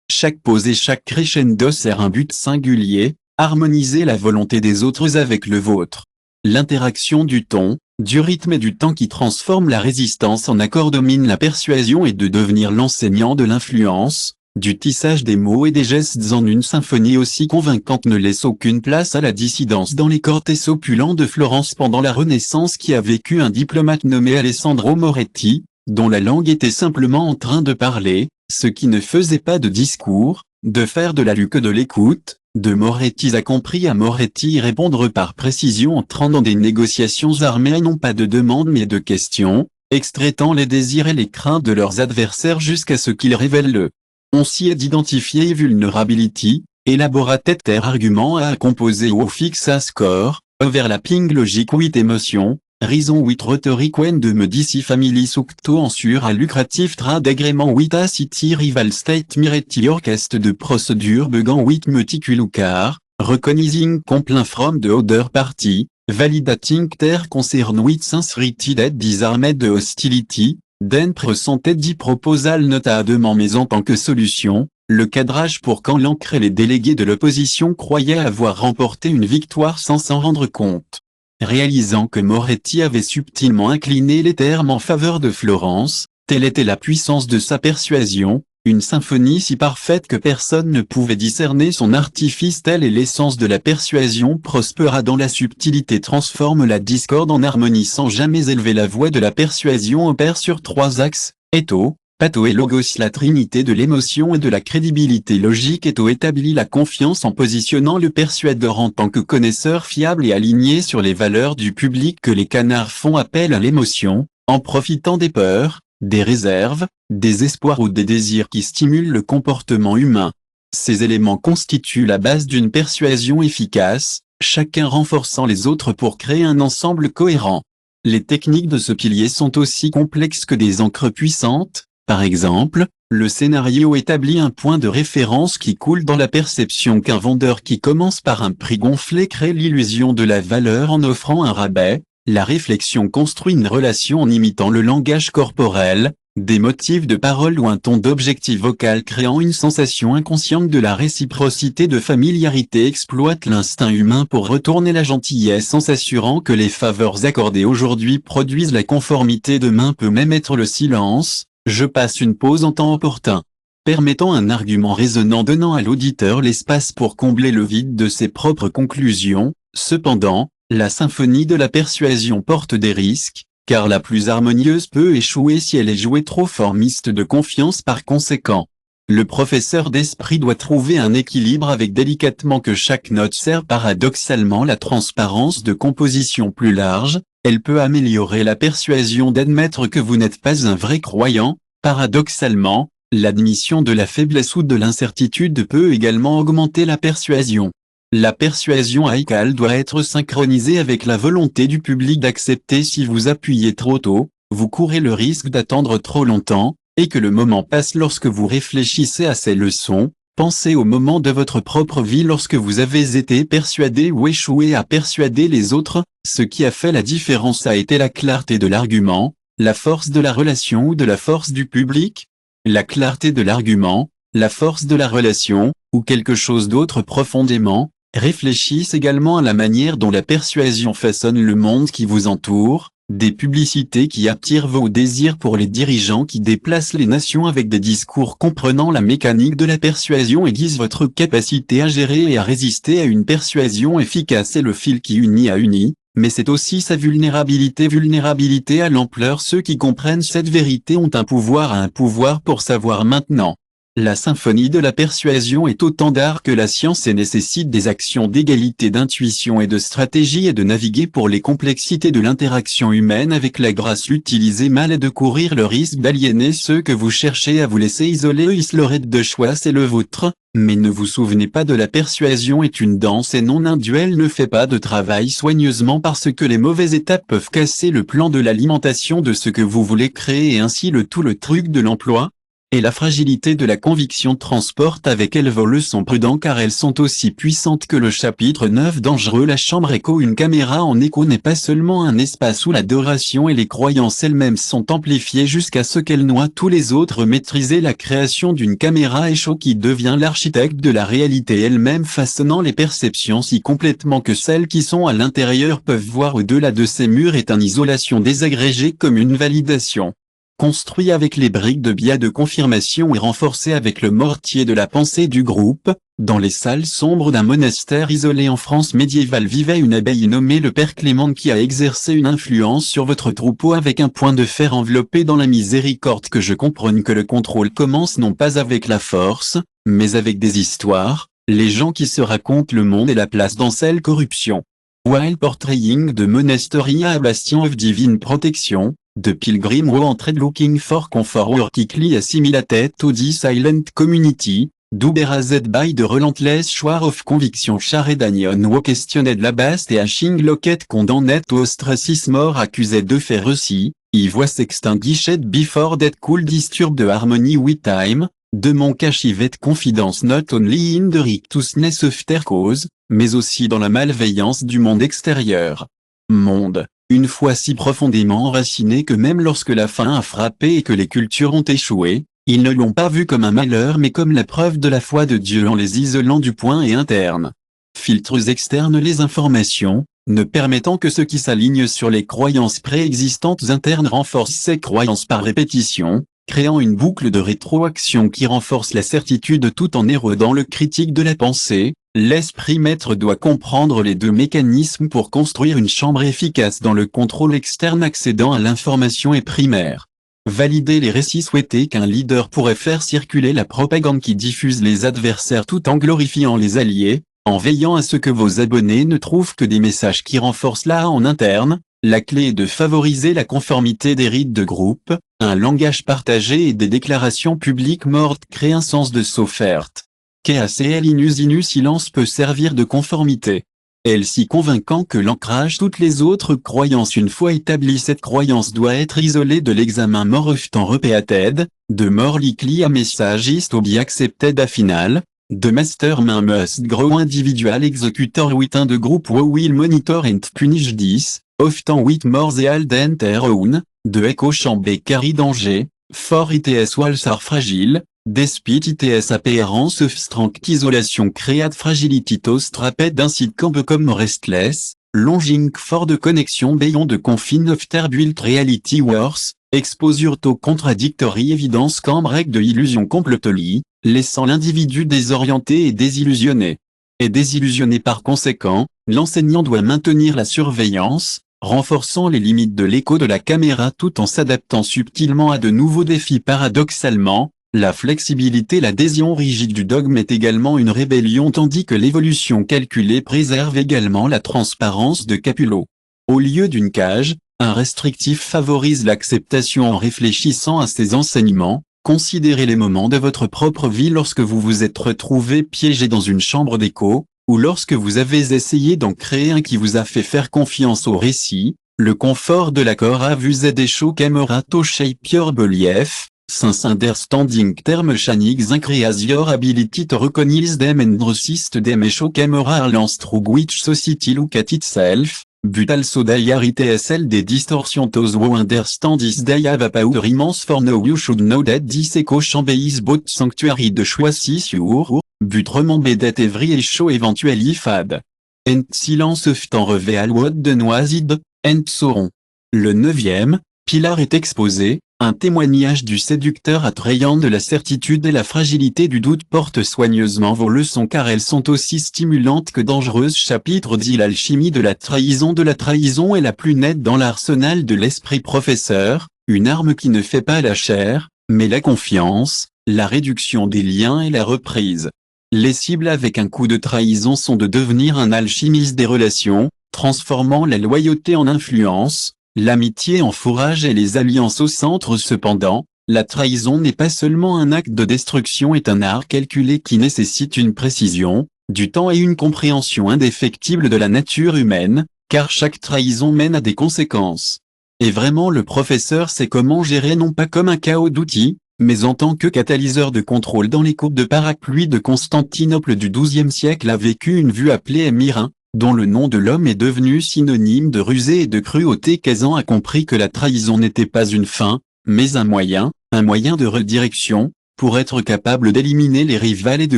chaque pause et chaque crescendo sert un but singulier, harmoniser la volonté des autres avec le vôtre. L'interaction du ton, du rythme et du temps qui transforme la résistance en accord domine la persuasion et de devenir l'enseignant de l'influence. du tissage des mots et des gestes en une symphonie aussi convaincante ne laisse aucune place à la dissidence dans les cortès opulents de Florence pendant la Renaissance qui a vécu un diplomate nommé Alessandro Moretti, dont la langue était simplement en train de parler, ce qui ne faisait pas de discours, de faire de la lue que de l'écoute. De Moretti a compris à Moretti y répondre par précision entrant dans des négociations armées non pas de demandes mais de questions, extraitant les désirs et les craintes de leurs adversaires jusqu'à ce qu'ils révèlent le on s'y est d'identifier vulnerability, elaborated argument à composer ou fixa score, overlapping logic with emotion, reason with rhetoric when de medici family sucto en sur à lucratif trade agreement with a city rival state mireti orchestre de procédure began with meticulucar, recognizing complaint from the other party, validating their concern with sincerity that disarmed the hostility, then presented the proposal notamment mais en tant que solution, le cadrage pour quand l'ancre et les délégués de l'opposition croyaient avoir remporté une victoire sans s'en rendre compte. Réalisant que Moretti avait subtilement incliné les termes en faveur de Florence, telle était la puissance de sa persuasion, une symphonie si parfaite que personne ne pouvait discerner son artifice telle est l'essence de la persuasion prospéra dans la subtilité transforme la discorde en harmonie sans jamais élever la voix de la persuasion opère sur trois axes, etho, patho et logos la trinité de l'émotion et de la crédibilité logique etho établit la confiance en positionnant le persuadeur en tant que connaisseur fiable et aligné sur les valeurs du public que les canards font appel à l'émotion, en profitant des peurs, des réserves, des espoirs ou des désirs qui stimulent le comportement humain. Ces éléments constituent la base d'une persuasion efficace, chacun renforçant les autres pour créer un ensemble cohérent. Les techniques de ce pilier sont aussi complexes que des ancres puissantes, par exemple, le scénario établit un point de référence qui coule dans la perception qu'un vendeur qui commence par un prix gonflé crée l'illusion de la valeur en offrant un rabais. La réflexion construit une relation en imitant le langage corporel, des motifs de parole ou un ton d'objectif vocal créant une sensation inconsciente de la réciprocité de familiarité exploite l'instinct humain pour retourner la gentillesse en s'assurant que les faveurs accordées aujourd'hui produisent la conformité demain peut même être le silence, je passe une pause en temps opportun. Permettant un argument raisonnant donnant à l'auditeur l'espace pour combler le vide de ses propres conclusions, cependant, la symphonie de la persuasion porte des risques, car la plus harmonieuse peut échouer si elle est jouée trop formiste de confiance par conséquent. Le professeur d'esprit doit trouver un équilibre avec délicatement que chaque note sert paradoxalement la transparence de composition plus large, elle peut améliorer la persuasion d'admettre que vous n'êtes pas un vrai croyant, paradoxalement, l'admission de la faiblesse ou de l'incertitude peut également augmenter la persuasion. La persuasion haïkale doit être synchronisée avec la volonté du public d'accepter si vous appuyez trop tôt, vous courez le risque d'attendre trop longtemps, et que le moment passe lorsque vous réfléchissez à ces leçons, pensez au moment de votre propre vie lorsque vous avez été persuadé ou échoué à persuader les autres, ce qui a fait la différence a été la clarté de l'argument, la force de la relation ou de la force du public, la clarté de l'argument, la force de la relation, ou quelque chose d'autre profondément. Réfléchissez également à la manière dont la persuasion façonne le monde qui vous entoure, des publicités qui attirent vos désirs pour les dirigeants qui déplacent les nations avec des discours comprenant la mécanique de la persuasion aiguisent votre capacité à gérer et à résister à une persuasion efficace et le fil qui unit a uni, mais c'est aussi sa vulnérabilité à l'ampleur. Ceux qui comprennent cette vérité ont un pouvoir pour savoir maintenant. La symphonie de la persuasion est autant d'art que la science et nécessite des actions d'égalité d'intuition et de stratégie et de naviguer pour les complexités de l'interaction humaine avec la grâce. L'utiliser mal et de courir le risque d'aliéner ceux que vous cherchez à vous laisser isoler. Le de choix c'est le vôtre, mais ne vous souvenez pas de la persuasion est une danse et non un duel. Ne fait pas de travail soigneusement parce que les mauvaises étapes peuvent casser le plan de l'alimentation de ce que vous voulez créer et ainsi le truc de l'emploi. Et la fragilité de la conviction transporte avec elles vos leçons prudents car elles sont aussi puissantes que le chapitre 9 dangereux. La chambre écho. Une caméra en écho n'est pas seulement un espace où l'adoration et les croyances elles-mêmes sont amplifiées jusqu'à ce qu'elles noient tous les autres. Maîtriser la création d'une caméra écho qui devient l'architecte de la réalité elle-même façonnant les perceptions si complètement que celles qui sont à l'intérieur peuvent voir au-delà de ces murs est une isolation désagrégée comme une validation. construit avec les briques de biais de confirmation et renforcé avec le mortier de la pensée du groupe. Dans les salles sombres d'un monastère isolé en France médiévale vivait une abbaye nommée le Père Clément qui a exercé une influence sur votre troupeau avec un point de fer enveloppé dans la miséricorde. Que je comprenne que le contrôle commence non pas avec la force, mais avec des histoires, les gens qui se racontent le monde et la place dans celle corruption. While portraying the monastery a bastion of divine protection, the pilgrim who entered looking for comfort were quickly assimilated to the silent community, Duberazed by the relentless shower of conviction shared anion who questioned la baste et hashing locket condemned to ostracism or accused de heresy, if was extinguished before that could disturb the harmony with time, de mon cachivet confidence not only in the rictusness of their cause, mais aussi dans la malveillance du monde extérieur. Monde, une foi si profondément enracinée que même lorsque la faim a frappé et que les cultures ont échoué, ils ne l'ont pas vu comme un malheur mais comme la preuve de la foi de Dieu en les isolant du point et interne. Filtres externes les informations, ne permettant que ceux qui s'alignent sur les croyances préexistantes internes renforcent ces croyances par répétition, créant une boucle de rétroaction qui renforce la certitude tout en érodant le critique de la pensée. L'esprit maître doit comprendre les deux mécanismes pour construire une chambre efficace dans le contrôle externe accédant à l'information est primaire. Valider les récits souhaités qu'un leader pourrait faire circuler la propagande qui diffuse les adversaires tout en glorifiant les alliés, en veillant à ce que vos abonnés ne trouvent que des messages qui renforcent la en interne. La clé est de favoriser la conformité des rites de groupe, un langage partagé et des déclarations publiques mortes créent un sens de sauf-offerte. KACL inus silence peut servir de conformité. Elle si convaincant que l'ancrage toutes les autres croyances une fois établie cette croyance doit être isolée de l'examen more often repeated, de more likely a message to be accepted a final, the mastermind must grow individual executor within the group who will monitor and punish this, often with more zeal than their own, de echo chamber carry danger, for its walls are fragile. Despite its appearance of strength isolation create fragility to strapped ainsi can become restless, longing for the connection beyond the confine of turbulent reality worse, exposure to contradictory evidence can break de illusion completely, laissant l'individu désorienté et désillusionné. Et désillusionné par conséquent, l'enseignant doit maintenir la surveillance, renforçant les limites de l'écho de la caméra tout en s'adaptant subtilement à de nouveaux défis paradoxalement. La flexibilité l'adhésion rigide du dogme est également une rébellion tandis que l'évolution calculée préserve également la transparence de Capullo. Au lieu d'une cage, un restrictif favorise l'acceptation en réfléchissant à ses enseignements. Considérez les moments de votre propre vie lorsque vous vous êtes retrouvé piégé dans une chambre d'écho, ou lorsque vous avez essayé d'en créer un qui vous a fait faire confiance au récit. Le confort de l'accord a vu des show camera to shape your belief. Since understanding term chanix increase your ability to recognize them and resist them show camera lance through which society look at itself, but also they tsl des distortions those who understand this they have a power immense for now you should know that this echo chamber is both sanctuary de choisis sur, but remember that every show eventually fade. And silence of temps reveal what the noisid, and sauron. Le 9e, Pilar est exposé. Un témoignage du séducteur attrayant de la certitude et la fragilité du doute porte soigneusement vos leçons car elles sont aussi stimulantes que dangereuses. Chapitre 10 L'alchimie de la trahison est la plus nette dans l'arsenal de l'esprit professeur, une arme qui ne fait pas la chair, mais la confiance, la réduction des liens et la reprise. Les cibles avec un coup de trahison sont de devenir un alchimiste des relations, transformant la loyauté en influence, l'amitié en fourrage et les alliances au centre. Cependant, la trahison n'est pas seulement un acte de destruction est un art calculé qui nécessite une précision, du temps et une compréhension indéfectible de la nature humaine, car chaque trahison mène à des conséquences. Et vraiment le professeur sait comment gérer non pas comme un chaos d'outils, mais en tant que catalyseur de contrôle dans les coupes de parapluie de Constantinople du XIIe siècle a vécu une vue appelée Émirin, dont le nom de l'homme est devenu synonyme de rusée et de cruauté. Kazan a compris que la trahison n'était pas une fin, mais un moyen de redirection, pour être capable d'éliminer les rivales et de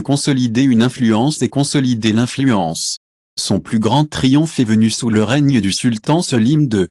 consolider une influence et consolider l'influence. Son plus grand triomphe est venu sous le règne du sultan Selim II.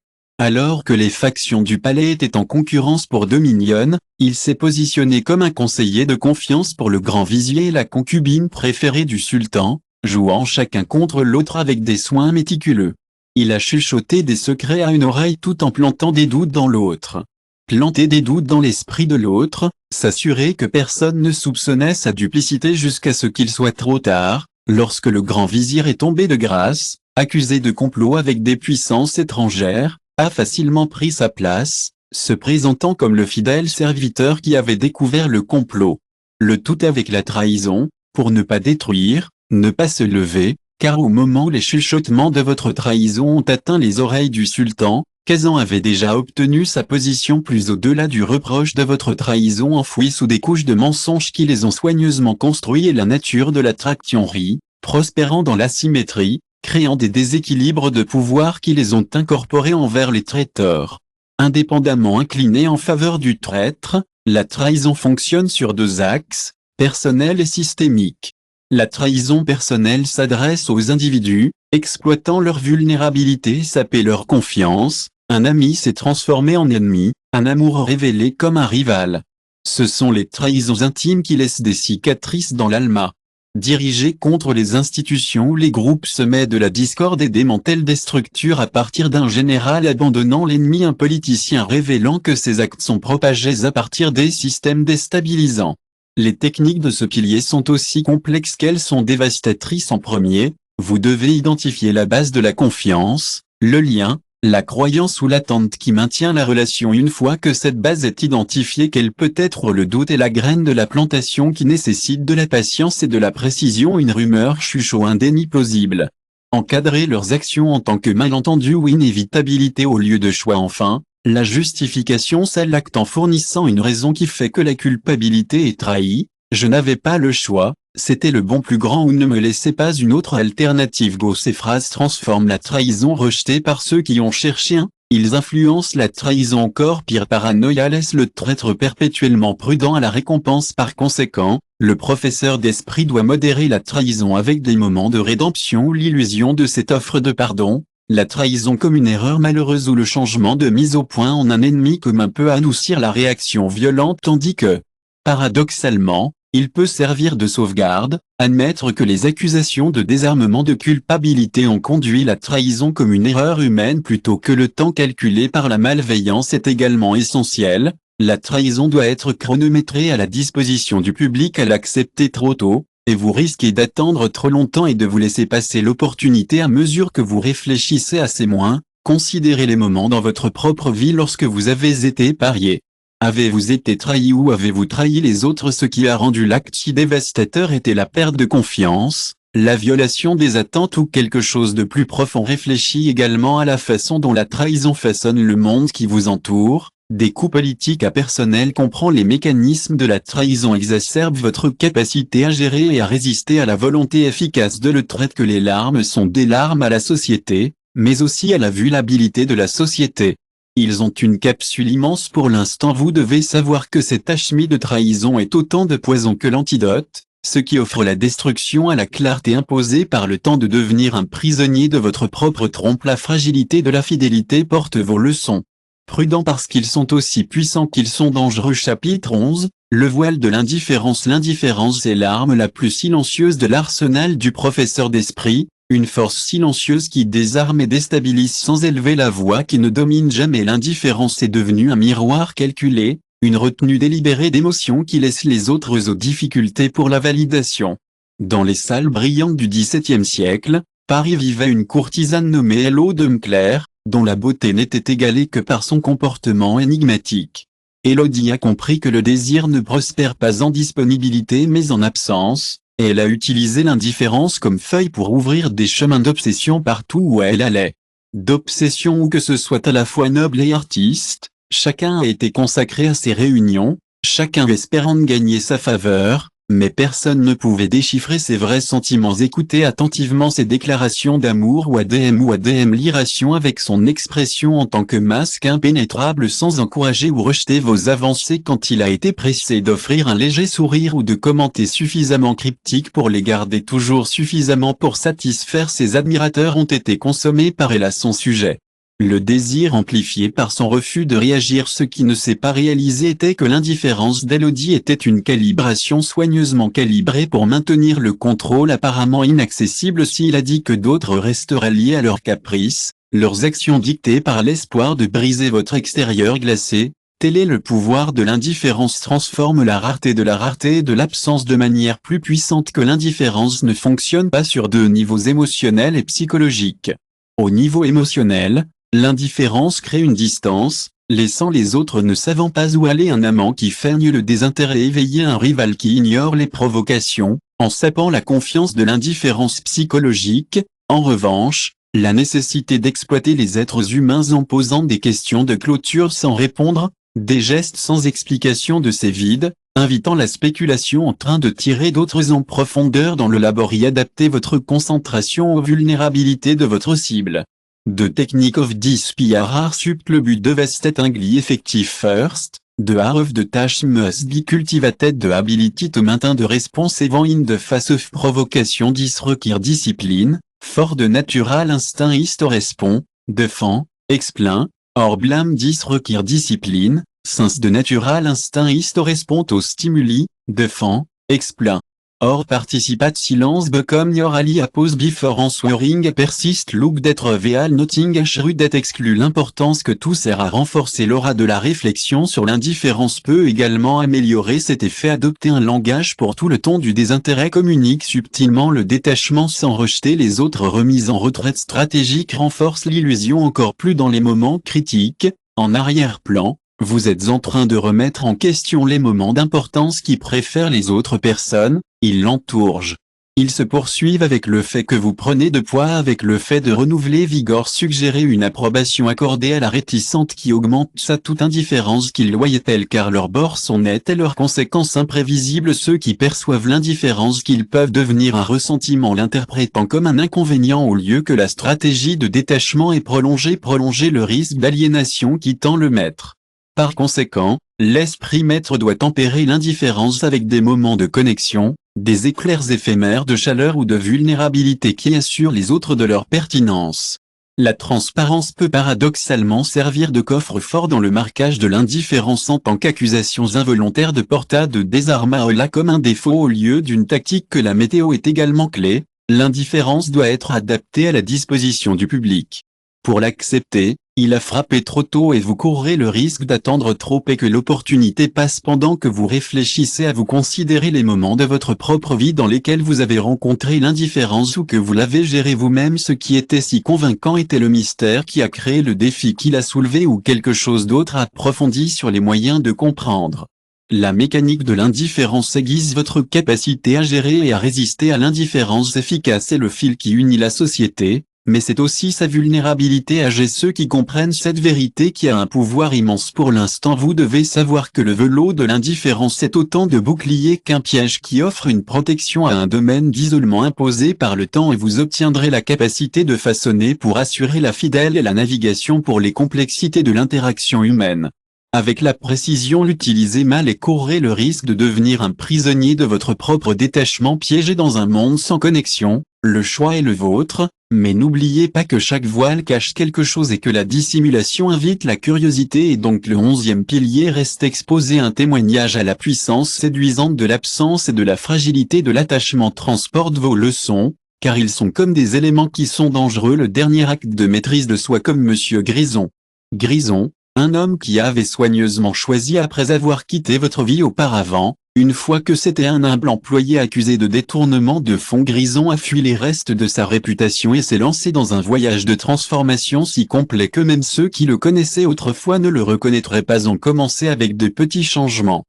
Alors que les factions du palais étaient en concurrence pour Dominion, il s'est positionné comme un conseiller de confiance pour le grand vizier et la concubine préférée du sultan, jouant chacun contre l'autre avec des soins méticuleux. Il a chuchoté des secrets à une oreille tout en plantant des doutes dans l'autre. Planter des doutes dans l'esprit de l'autre, s'assurer que personne ne soupçonnait sa duplicité jusqu'à ce qu'il soit trop tard, lorsque le grand vizir est tombé de grâce, accusé de complot avec des puissances étrangères, a facilement pris sa place, se présentant comme le fidèle serviteur qui avait découvert le complot. Le tout avec la trahison, pour ne pas détruire, ne pas se lever, car au moment où les chuchotements de votre trahison ont atteint les oreilles du sultan, Kazan avait déjà obtenu sa position plus au-delà du reproche de votre trahison enfouie sous des couches de mensonges qui les ont soigneusement construits et la nature de l'attraction rit, prospérant dans l'asymétrie, créant des déséquilibres de pouvoir qui les ont incorporés envers les traiteurs. Indépendamment inclinés en faveur du traître, la trahison fonctionne sur deux axes, personnel et systémique. La trahison personnelle s'adresse aux individus, exploitant leur vulnérabilité et sapant leur confiance. Un ami s'est transformé en ennemi, un amour révélé comme un rival. Ce sont les trahisons intimes qui laissent des cicatrices dans l'alma. Dirigés contre les institutions où les groupes semaient de la discorde et démantèlent des structures à partir d'un général abandonnant l'ennemi, un politicien révélant que ses actes sont propagés à partir des systèmes déstabilisants. Les techniques de ce pilier sont aussi complexes qu'elles sont dévastatrices. En premier, vous devez identifier la base de la confiance, le lien, la croyance ou l'attente qui maintient la relation. Une fois que cette base est identifiée, quel peut être le doute et la graine de la plantation qui nécessite de la patience et de la précision. Une rumeur chuchote, un déni plausible. Encadrer leurs actions en tant que malentendu ou inévitabilité au lieu de choix. Enfin, la justification scelle l'acte en fournissant une raison qui fait que la culpabilité est trahie. Je n'avais pas le choix, c'était le bon plus grand ou ne me laissez pas une autre alternative. Ces phrases transforment la trahison rejetée par ceux qui ont cherché un. Ils influencent la trahison. Encore pire, paranoïa laisse le traître perpétuellement prudent à la récompense. Par conséquent, le professeur d'esprit doit modérer la trahison avec des moments de rédemption ou l'illusion de cette offre de pardon. La trahison comme une erreur malheureuse ou le changement de mise au point en un ennemi commun peut adoucir la réaction violente, tandis que, paradoxalement, il peut servir de sauvegarde. Admettre que les accusations de désarmement de culpabilité ont conduit la trahison comme une erreur humaine plutôt que le temps calculé par la malveillance est également essentiel. La trahison doit être chronométrée à la disposition du public. À l'accepter trop tôt, et vous risquez d'attendre trop longtemps et de vous laisser passer l'opportunité à mesure que vous réfléchissez assez moins. Considérez les moments dans votre propre vie lorsque vous avez été parié. Avez-vous été trahi ou avez-vous trahi les autres? Ce qui a rendu l'acte si dévastateur était la perte de confiance, la violation des attentes ou quelque chose de plus profond. Réfléchis également à la façon dont la trahison façonne le monde qui vous entoure. Des coups politiques à personnel. Comprend les mécanismes de la trahison exacerbent votre capacité à gérer et à résister à la volonté efficace de le traître. Que les larmes sont des larmes à la société, mais aussi à la vulnérabilité de la société. Ils ont une capsule immense pour l'instant. Vous devez savoir que cette alchimie de trahison est autant de poison que l'antidote, ce qui offre la destruction à la clarté imposée par le temps de devenir un prisonnier de votre propre trompe. La fragilité de la fidélité porte vos leçons. Prudents parce qu'ils sont aussi puissants qu'ils sont dangereux. Chapitre 11, le voile de l'indifférence. L'indifférence est l'arme la plus silencieuse de l'arsenal du professeur d'esprit. Une force silencieuse qui désarme et déstabilise sans élever la voix, qui ne domine jamais. L'indifférence est devenue un miroir calculé, une retenue délibérée d'émotions qui laisse les autres aux difficultés pour la validation. Dans les salles brillantes du XVIIe siècle, Paris vivait une courtisane nommée Hello de Claire, dont la beauté n'était égalée que par son comportement énigmatique. Élodie a compris que le désir ne prospère pas en disponibilité mais en absence. Et elle a utilisé l'indifférence comme feuille pour ouvrir des chemins d'obsession partout où elle allait. D'obsession où que ce soit à la fois noble et artiste, chacun a été consacré à ces réunions, chacun espérant gagner sa faveur, mais personne ne pouvait déchiffrer ses vrais sentiments. Écoutez attentivement ses déclarations d'amour ou ADM l'iration avec son expression en tant que masque impénétrable sans encourager ou rejeter vos avancées quand il a été pressé d'offrir un léger sourire ou de commenter suffisamment cryptique pour les garder toujours suffisamment pour satisfaire ses admirateurs ont été consommés par elle à son sujet. Le désir amplifié par son refus de réagir. Ce qui ne s'est pas réalisé était que l'indifférence d'Elodie était une calibration soigneusement calibrée pour maintenir le contrôle apparemment inaccessible. S'il a dit que d'autres resteraient liés à leurs caprices, leurs actions dictées par l'espoir de briser votre extérieur glacé, tel est le pouvoir de l'indifférence. Transforme la rareté et de l'absence de manière plus puissante que l'indifférence ne fonctionne pas sur deux niveaux émotionnels et psychologiques. Au niveau émotionnel, l'indifférence crée une distance, laissant les autres ne savant pas où aller. Un amant qui feigne le désintérêt éveillé, un rival qui ignore les provocations, en sapant la confiance de l'indifférence psychologique. En revanche, la nécessité d'exploiter les êtres humains en posant des questions de clôture sans répondre, des gestes sans explication de ces vides, invitant la spéculation en train de tirer d'autres en profondeur dans le labori. Adaptez votre concentration aux vulnérabilités de votre cible. The technique of despair are subtle but devastatingly effective first. The art of the task must be cultivated. The ability to maintain the response even in the face of provocation. This require discipline, for the natural instinct is to respond, defend, explain, or blame. This require discipline, since the natural instinct is to respond to stimuli, defend, explain, or participate. Silence become your ally. A pause before answering. Persist look that reveal nothing. Shrewd exclut l'importance que tout sert à renforcer l'aura de la réflexion sur l'indifférence peut également améliorer cet effet. Adopter un langage pour tout le ton du désintérêt. Communique subtilement le détachement sans rejeter les autres. Remise en retraite stratégique renforce l'illusion encore plus dans les moments critiques. En arrière-plan, vous êtes en train de remettre en question les moments d'importance qui préfèrent les autres personnes. Ils l'entourent. Ils se poursuivent avec le fait que vous prenez de poids, avec le fait de renouveler vigueur. Suggérer une approbation accordée à la réticente qui augmente sa toute indifférence qu'ils loyait-elle car leurs bords sont nets et leurs conséquences imprévisibles. Ceux qui perçoivent l'indifférence qu'ils peuvent devenir un ressentiment l'interprétant comme un inconvénient au lieu que la stratégie de détachement est prolonger le risque d'aliénation qui tend le maître. Par conséquent, l'esprit maître doit tempérer l'indifférence avec des moments de connexion, des éclairs éphémères de chaleur ou de vulnérabilité qui assurent les autres de leur pertinence. La transparence peut paradoxalement servir de coffre-fort dans le marquage de l'indifférence en tant qu'accusations involontaires de porta de désarma comme un défaut au lieu d'une tactique. Que la météo est également clé, l'indifférence doit être adaptée à la disposition du public. Pour l'accepter, il a frappé trop tôt et vous courrez le risque d'attendre trop et que l'opportunité passe pendant que vous réfléchissez à vous considérer les moments de votre propre vie dans lesquels vous avez rencontré l'indifférence ou que vous l'avez géré vous-même. Ce qui était si convaincant était le mystère qui a créé le défi qui l'a soulevé ou quelque chose d'autre approfondi sur les moyens de comprendre. La mécanique de l'indifférence aiguise votre capacité à gérer et à résister à l'indifférence efficace est le fil qui unit la société. Mais c'est aussi sa vulnérabilité. Âgés ceux qui comprennent cette vérité qui a un pouvoir immense. Pour l'instant vous devez savoir que le velours de l'indifférence est autant de bouclier qu'un piège qui offre une protection à un domaine d'isolement imposé par le temps et vous obtiendrez la capacité de façonner pour assurer la fidèle et la navigation pour les complexités de l'interaction humaine. Avec la précision l'utilisez mal et courrez le risque de devenir un prisonnier de votre propre détachement piégé dans un monde sans connexion. Le choix est le vôtre, mais n'oubliez pas que chaque voile cache quelque chose et que la dissimulation invite la curiosité et donc le 11e pilier reste exposé. Un témoignage à la puissance séduisante de l'absence et de la fragilité de l'attachement. Transporte vos leçons, car ils sont comme des éléments qui sont dangereux. Le dernier acte de maîtrise de soi comme Monsieur Grison. Grison, un homme qui avait soigneusement choisi après avoir quitté votre vie auparavant. Une fois que c'était un humble employé accusé de détournement de fonds, Grison a fui les restes de sa réputation et s'est lancé dans un voyage de transformation si complet que même ceux qui le connaissaient autrefois ne le reconnaîtraient pas. Ont commencé avec de petits changements.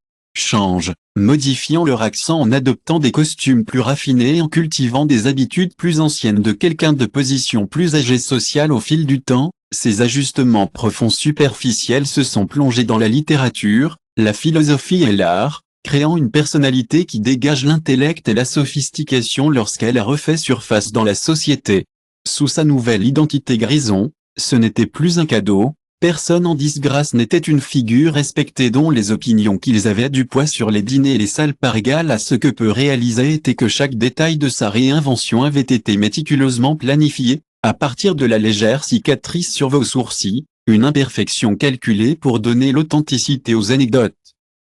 Modifiant leur accent en adoptant des costumes plus raffinés et en cultivant des habitudes plus anciennes de quelqu'un de position plus âgée sociale. Au fil du temps, ces ajustements profonds superficiels se sont plongés dans la littérature, la philosophie et l'art, créant une personnalité qui dégage l'intellect et la sophistication lorsqu'elle a refait surface dans la société. Sous sa nouvelle identité, Grison, ce n'était plus un cadeau, personne en disgrâce n'était une figure respectée dont les opinions qu'ils avaient du poids sur les dîners et les salles par égale à ce que peut réaliser était que chaque détail de sa réinvention avait été méticuleusement planifié, À partir de la légère cicatrice sur vos sourcils, une imperfection calculée pour donner l'authenticité aux anecdotes.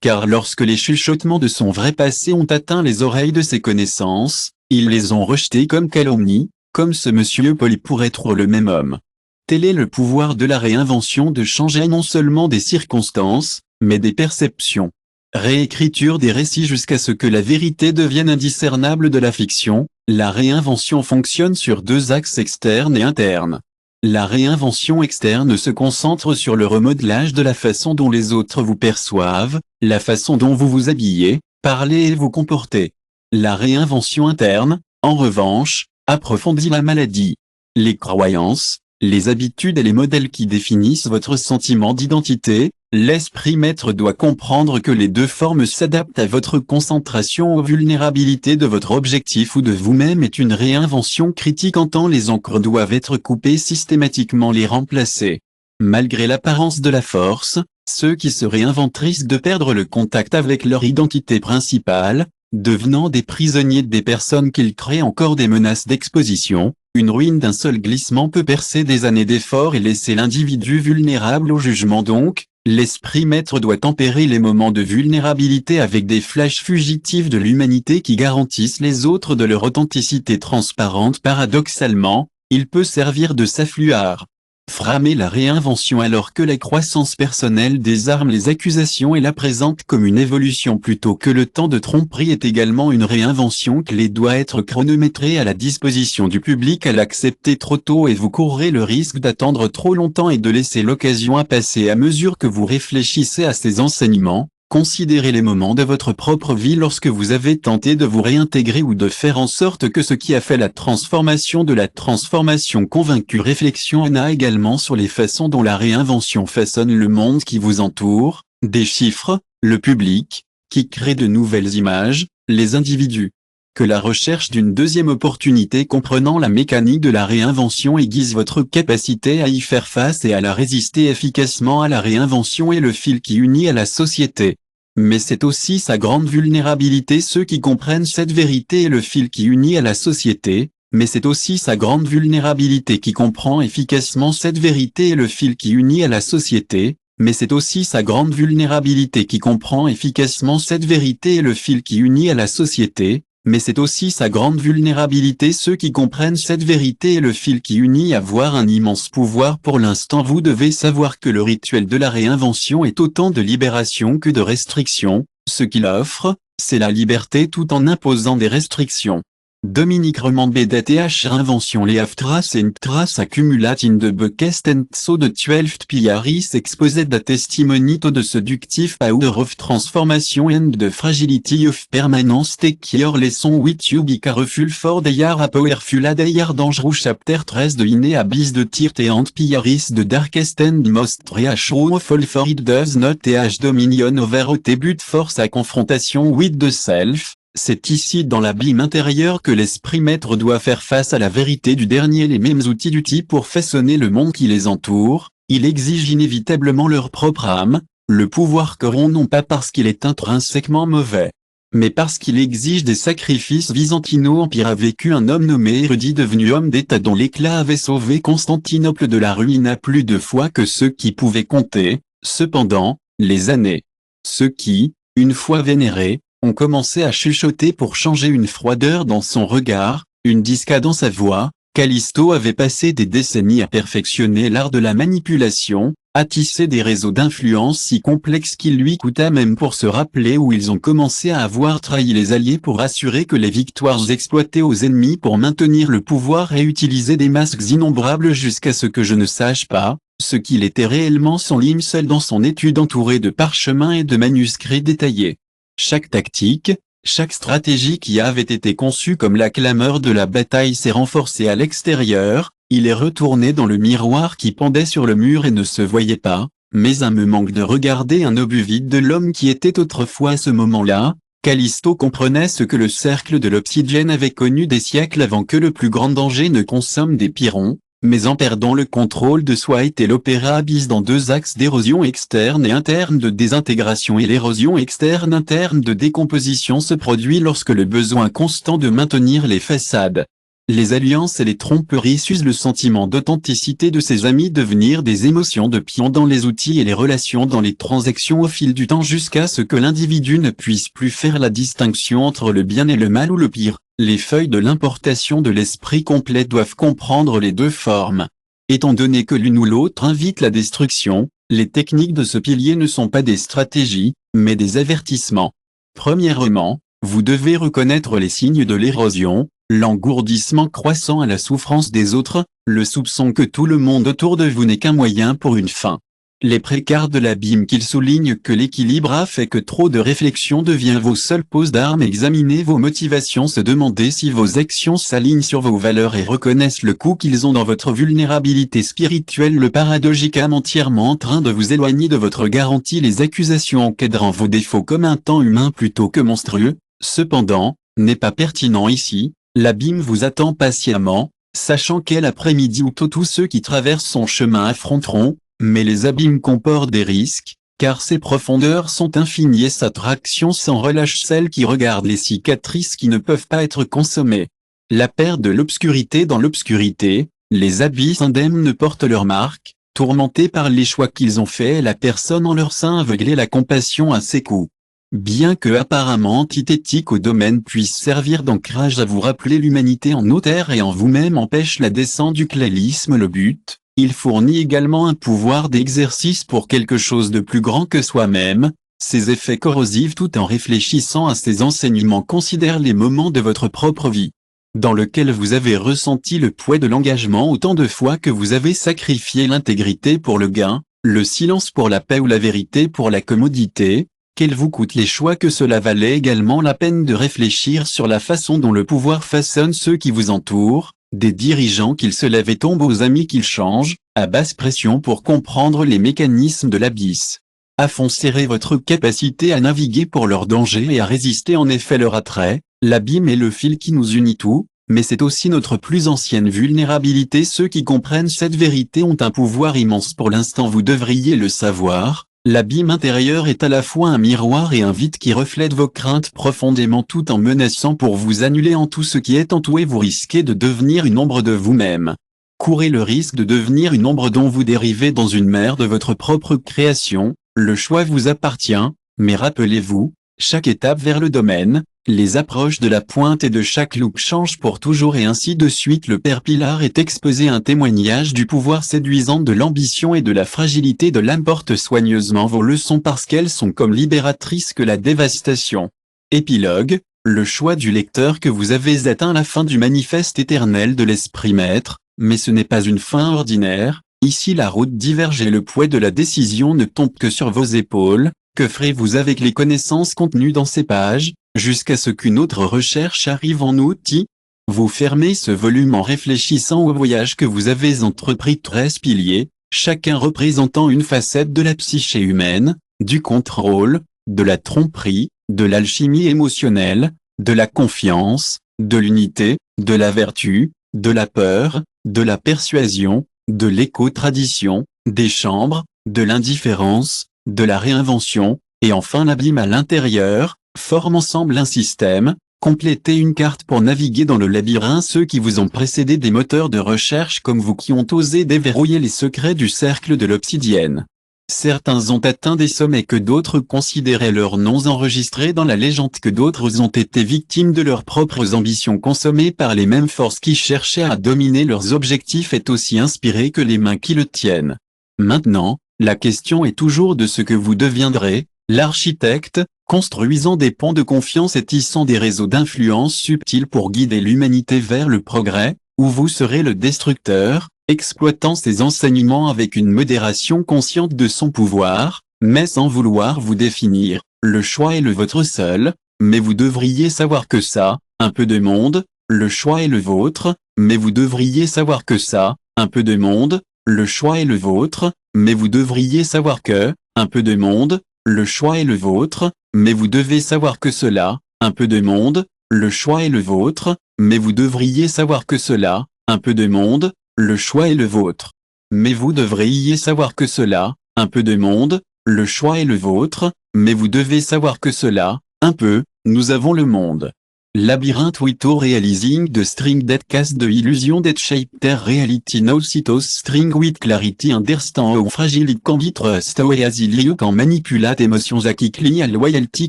Car lorsque les chuchotements de son vrai passé ont atteint les oreilles de ses connaissances, ils les ont rejetés comme calomnie, comme ce monsieur Poli pour être le même homme. Tel est le pouvoir de la réinvention de changer non seulement des circonstances, mais des perceptions. Réécriture des récits jusqu'à ce que la vérité devienne indiscernable de la fiction, la réinvention fonctionne sur deux axes externes et internes. La réinvention externe se concentre sur le remodelage de la façon dont les autres vous perçoivent, la façon dont vous vous habillez, parlez et vous comportez. La réinvention interne, en revanche, approfondit la maladie. Les croyances, les habitudes et les modèles qui définissent votre sentiment d'identité, l'esprit maître doit comprendre que les deux formes s'adaptent à votre concentration aux vulnérabilités de votre objectif ou de vous-même est une réinvention critique en tant les encres doivent être coupées systématiquement les remplacer. Malgré l'apparence de la force, ceux qui se réinventent risquent de perdre le contact avec leur identité principale, devenant des prisonniers des personnes qu'ils créent encore des menaces d'exposition. Une ruine d'un seul glissement peut percer des années d'efforts et laisser l'individu vulnérable au jugement donc, l'esprit maître doit tempérer les moments de vulnérabilité avec des flashs fugitifs de l'humanité qui garantissent les autres de leur authenticité transparente. Paradoxalement, il peut servir de saphluard. Framer la réinvention alors que la croissance personnelle désarme les accusations et la présente comme une évolution plutôt que le temps de tromperie est également une réinvention clé doit être chronométrée à la disposition du public à l'accepter trop tôt et vous courrez le risque d'attendre trop longtemps et de laisser l'occasion à passer à mesure que vous réfléchissez à ces enseignements. Considérez les moments de votre propre vie lorsque vous avez tenté de vous réintégrer ou de faire en sorte que ce qui a fait la transformation de la transformation convaincue. Réflexion en a également sur les façons dont la réinvention façonne le monde qui vous entoure, des chiffres, le public, qui crée de nouvelles images, les individus. Que la recherche d'une deuxième opportunité comprenant la mécanique de la réinvention aiguise votre capacité à y faire face et à la résister efficacement à la réinvention est le fil qui unit à la société. Mais c'est aussi sa grande vulnérabilité ceux qui comprennent cette vérité est le fil qui unit à la société, mais c'est aussi sa grande vulnérabilité qui comprend efficacement cette vérité et le fil qui unit à la société, mais c'est aussi sa grande vulnérabilité qui comprend efficacement cette vérité et le fil qui unit à la société, mais c'est aussi sa grande vulnérabilité ceux qui comprennent cette vérité et le fil qui unit avoir un immense pouvoir. Pour l'instant vous devez savoir que le rituel de la réinvention est autant de libération que de restriction, ce qu'il offre, c'est la liberté tout en imposant des restrictions. Dominique Remand BDTH Réinvention les Aftras and Tras accumulat in the bucket and so the 12 piaris exposed a testimony to the seductive power of transformation and the fragility of permanence take your lesson with you be careful for they are a powerful and they are dangerous chapter 13 de Iné Abyss de Tirte and Piaris de Darkest and Most Reassuring for it does not th dominion over a but for sa confrontation with the self. C'est ici dans l'abîme intérieur que l'esprit maître doit faire face à la vérité du dernier les mêmes outils d'outils pour façonner le monde qui les entoure, il exige inévitablement leur propre âme, le pouvoir qu'auront non pas parce qu'il est intrinsèquement mauvais, mais parce qu'il exige des sacrifices. Byzantino Empire a vécu un homme nommé érudit devenu homme d'État dont l'éclat avait sauvé Constantinople de la ruine à plus de fois que ceux qui pouvaient compter, cependant, les années. Ceux qui, une fois vénérés, ont commencé à chuchoter pour changer une froideur dans son regard, une discade dans sa voix. Callisto avait passé des décennies à perfectionner l'art de la manipulation, à tisser des réseaux d'influence si complexes qu'il lui coûta même pour se rappeler où ils ont commencé à avoir trahi les alliés pour assurer que les victoires exploitaient aux ennemis pour maintenir le pouvoir et utiliser des masques innombrables jusqu'à ce que je ne sache pas, ce qu'il était réellement son seul dans son étude entourée de parchemins et de manuscrits détaillés. Chaque tactique, chaque stratégie qui avait été conçue comme la clameur de la bataille s'est renforcée à l'extérieur, il est retourné dans le miroir qui pendait sur le mur et ne se voyait pas, mais un me manque de regarder un obus vide de l'homme qui était autrefois à ce moment-là. Callisto comprenait ce que le cercle de l'Obsidienne avait connu des siècles avant que le plus grand danger ne consomme des Pyrrhons, mais en perdant le contrôle de soi était l'opéra abysse dans deux axes d'érosion externe et interne de désintégration et l'érosion externe interne de décomposition se produit lorsque le besoin constant de maintenir les façades Les alliances et les tromperies s'usent le sentiment d'authenticité de ses amis devenir des émotions de pion dans les outils et les relations dans les transactions au fil du temps jusqu'à ce que l'individu ne puisse plus faire la distinction entre le bien et le mal ou le pire. Les feuilles de l'importation de l'esprit complet doivent comprendre les deux formes. Étant donné que l'une ou l'autre invite la destruction, les techniques de ce pilier ne sont pas des stratégies, mais des avertissements. Premièrement, vous devez reconnaître les signes de l'érosion, l'engourdissement croissant à la souffrance des autres, le soupçon que tout le monde autour de vous n'est qu'un moyen pour une fin. Les précaires de l'abîme qu'ils soulignent que l'équilibre a fait que trop de réflexion devient vos seules poses d'armes. Examinez vos motivations, se demander si vos actions s'alignent sur vos valeurs et reconnaissent le coup qu'ils ont dans votre vulnérabilité spirituelle. Le paradoxique âme entièrement en train de vous éloigner de votre garantie. Les accusations encadrant vos défauts comme un temps humain plutôt que monstrueux, cependant, n'est pas pertinent ici. L'abîme vous attend patiemment, sachant quel après-midi ou tôt tous ceux qui traversent son chemin affronteront. Mais les abîmes comportent des risques, car ses profondeurs sont infinies et sa traction sans relâche celle qui regarde les cicatrices qui ne peuvent pas être consommées. La perte de l'obscurité dans l'obscurité, les abysses indemnes ne portent leur marque, tourmentés par les choix qu'ils ont faits, la personne en leur sein aveuglée la compassion à ses coups. Bien que apparemment antithétique au domaine puisse servir d'ancrage à vous rappeler l'humanité en nos terres et en vous-même empêche la descente du clélisme, le but, il fournit également un pouvoir d'exercice pour quelque chose de plus grand que soi-même. Ses effets corrosifs tout en réfléchissant à ces enseignements considèrent les moments de votre propre vie, dans lequel vous avez ressenti le poids de l'engagement autant de fois que vous avez sacrifié l'intégrité pour le gain, le silence pour la paix ou la vérité pour la commodité. Qu'elle vous coûte les choix que cela valait également la peine de réfléchir sur la façon dont le pouvoir façonne ceux qui vous entourent, des dirigeants qu'ils se lèvent et tombent aux amis qu'ils changent, à basse pression pour comprendre les mécanismes de l'abysse. À fond serrer votre capacité à naviguer pour leur danger et à résister en effet leur attrait, l'abîme est le fil qui nous unit tout, mais c'est aussi notre plus ancienne vulnérabilité. Ceux qui comprennent cette vérité ont un pouvoir immense pour l'instant, vous devriez le savoir. L'abîme intérieur est à la fois un miroir et un vide qui reflète vos craintes profondément tout en menaçant pour vous annuler en tout ce qui est en tout et vous risquez de devenir une ombre de vous-même. Courez le risque de devenir une ombre dont vous dérivez dans une mer de votre propre création, le choix vous appartient, mais rappelez-vous, chaque étape vers le domaine, les approches de la pointe et de chaque loupe changent pour toujours et ainsi de suite. Le père Pilar est exposé à un témoignage du pouvoir séduisant de l'ambition et de la fragilité de l'âme. Porte soigneusement vos leçons parce qu'elles sont comme libératrices que la dévastation. Épilogue, le choix du lecteur que vous avez atteint la fin du manifeste éternel de l'Esprit Maître, mais ce n'est pas une fin ordinaire, ici la route diverge et le poids de la décision ne tombe que sur vos épaules. Que ferez-vous avec les connaissances contenues dans ces pages, jusqu'à ce qu'une autre recherche arrive en outil? Vous fermez ce volume en réfléchissant au voyage que vous avez entrepris. 13 piliers, chacun représentant une facette de la psyché humaine, du contrôle, de la tromperie, de l'alchimie émotionnelle, de la confiance, de l'unité, de la vertu, de la peur, de la persuasion, de l'éco-tradition, des chambres, de l'indifférence, de la réinvention, et enfin l'abîme à l'intérieur, forment ensemble un système. Complétez une carte pour naviguer dans le labyrinthe. Ceux qui vous ont précédé, des moteurs de recherche comme vous qui ont osé déverrouiller les secrets du cercle de l'obsidienne. Certains ont atteint des sommets que d'autres considéraient leurs noms enregistrés dans la légende, que d'autres ont été victimes de leurs propres ambitions consommées par les mêmes forces qui cherchaient à dominer leurs objectifs, est aussi inspiré que les mains qui le tiennent. Maintenant, la question est toujours de ce que vous deviendrez, l'architecte, construisant des ponts de confiance et tissant des réseaux d'influence subtils pour guider l'humanité vers le progrès, ou vous serez le destructeur, exploitant ses enseignements avec une modération consciente de son pouvoir, mais sans vouloir vous définir. Le choix est le vôtre seul, mais vous devriez savoir que ça, un peu de monde, le choix est le vôtre, mais vous devriez savoir que ça, un peu de monde, le choix est le vôtre, mais vous devriez savoir que, un peu de monde, le choix est le vôtre, mais vous devez savoir que cela, un peu de monde, le choix est le vôtre, mais vous devriez savoir que cela, un peu de monde, le choix est le vôtre. Mais vous devriez savoir que cela, un peu de monde, le choix est le vôtre, mais vous devez savoir que cela, un peu, nous avons le monde. Labyrinthe with realizing the string that cast the illusion that shape their reality now citos string with clarity understand how fragile it can be trust away as you can manipulate emotions quickly and loyalty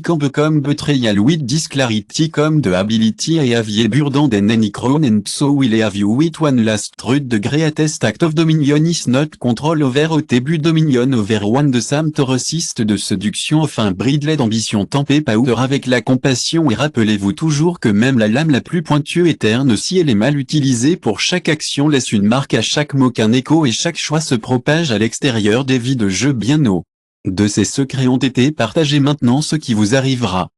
can become betrayal with this clarity come the ability I have ye burden than any crown and so will have you with one last truth the greatest act of dominion is not control over au début dominion over one de Sam Torresiste de séduction enfin bridled d'ambition tempé power avec la compassion et rappelez-vous toujours que même la lame la plus pointue est terne si elle est mal utilisée pour chaque action laisse une marque à chaque mot qu'un écho et chaque choix se propage à l'extérieur des vies de jeu bien haut. De ces secrets ont été partagés maintenant ce qui vous arrivera.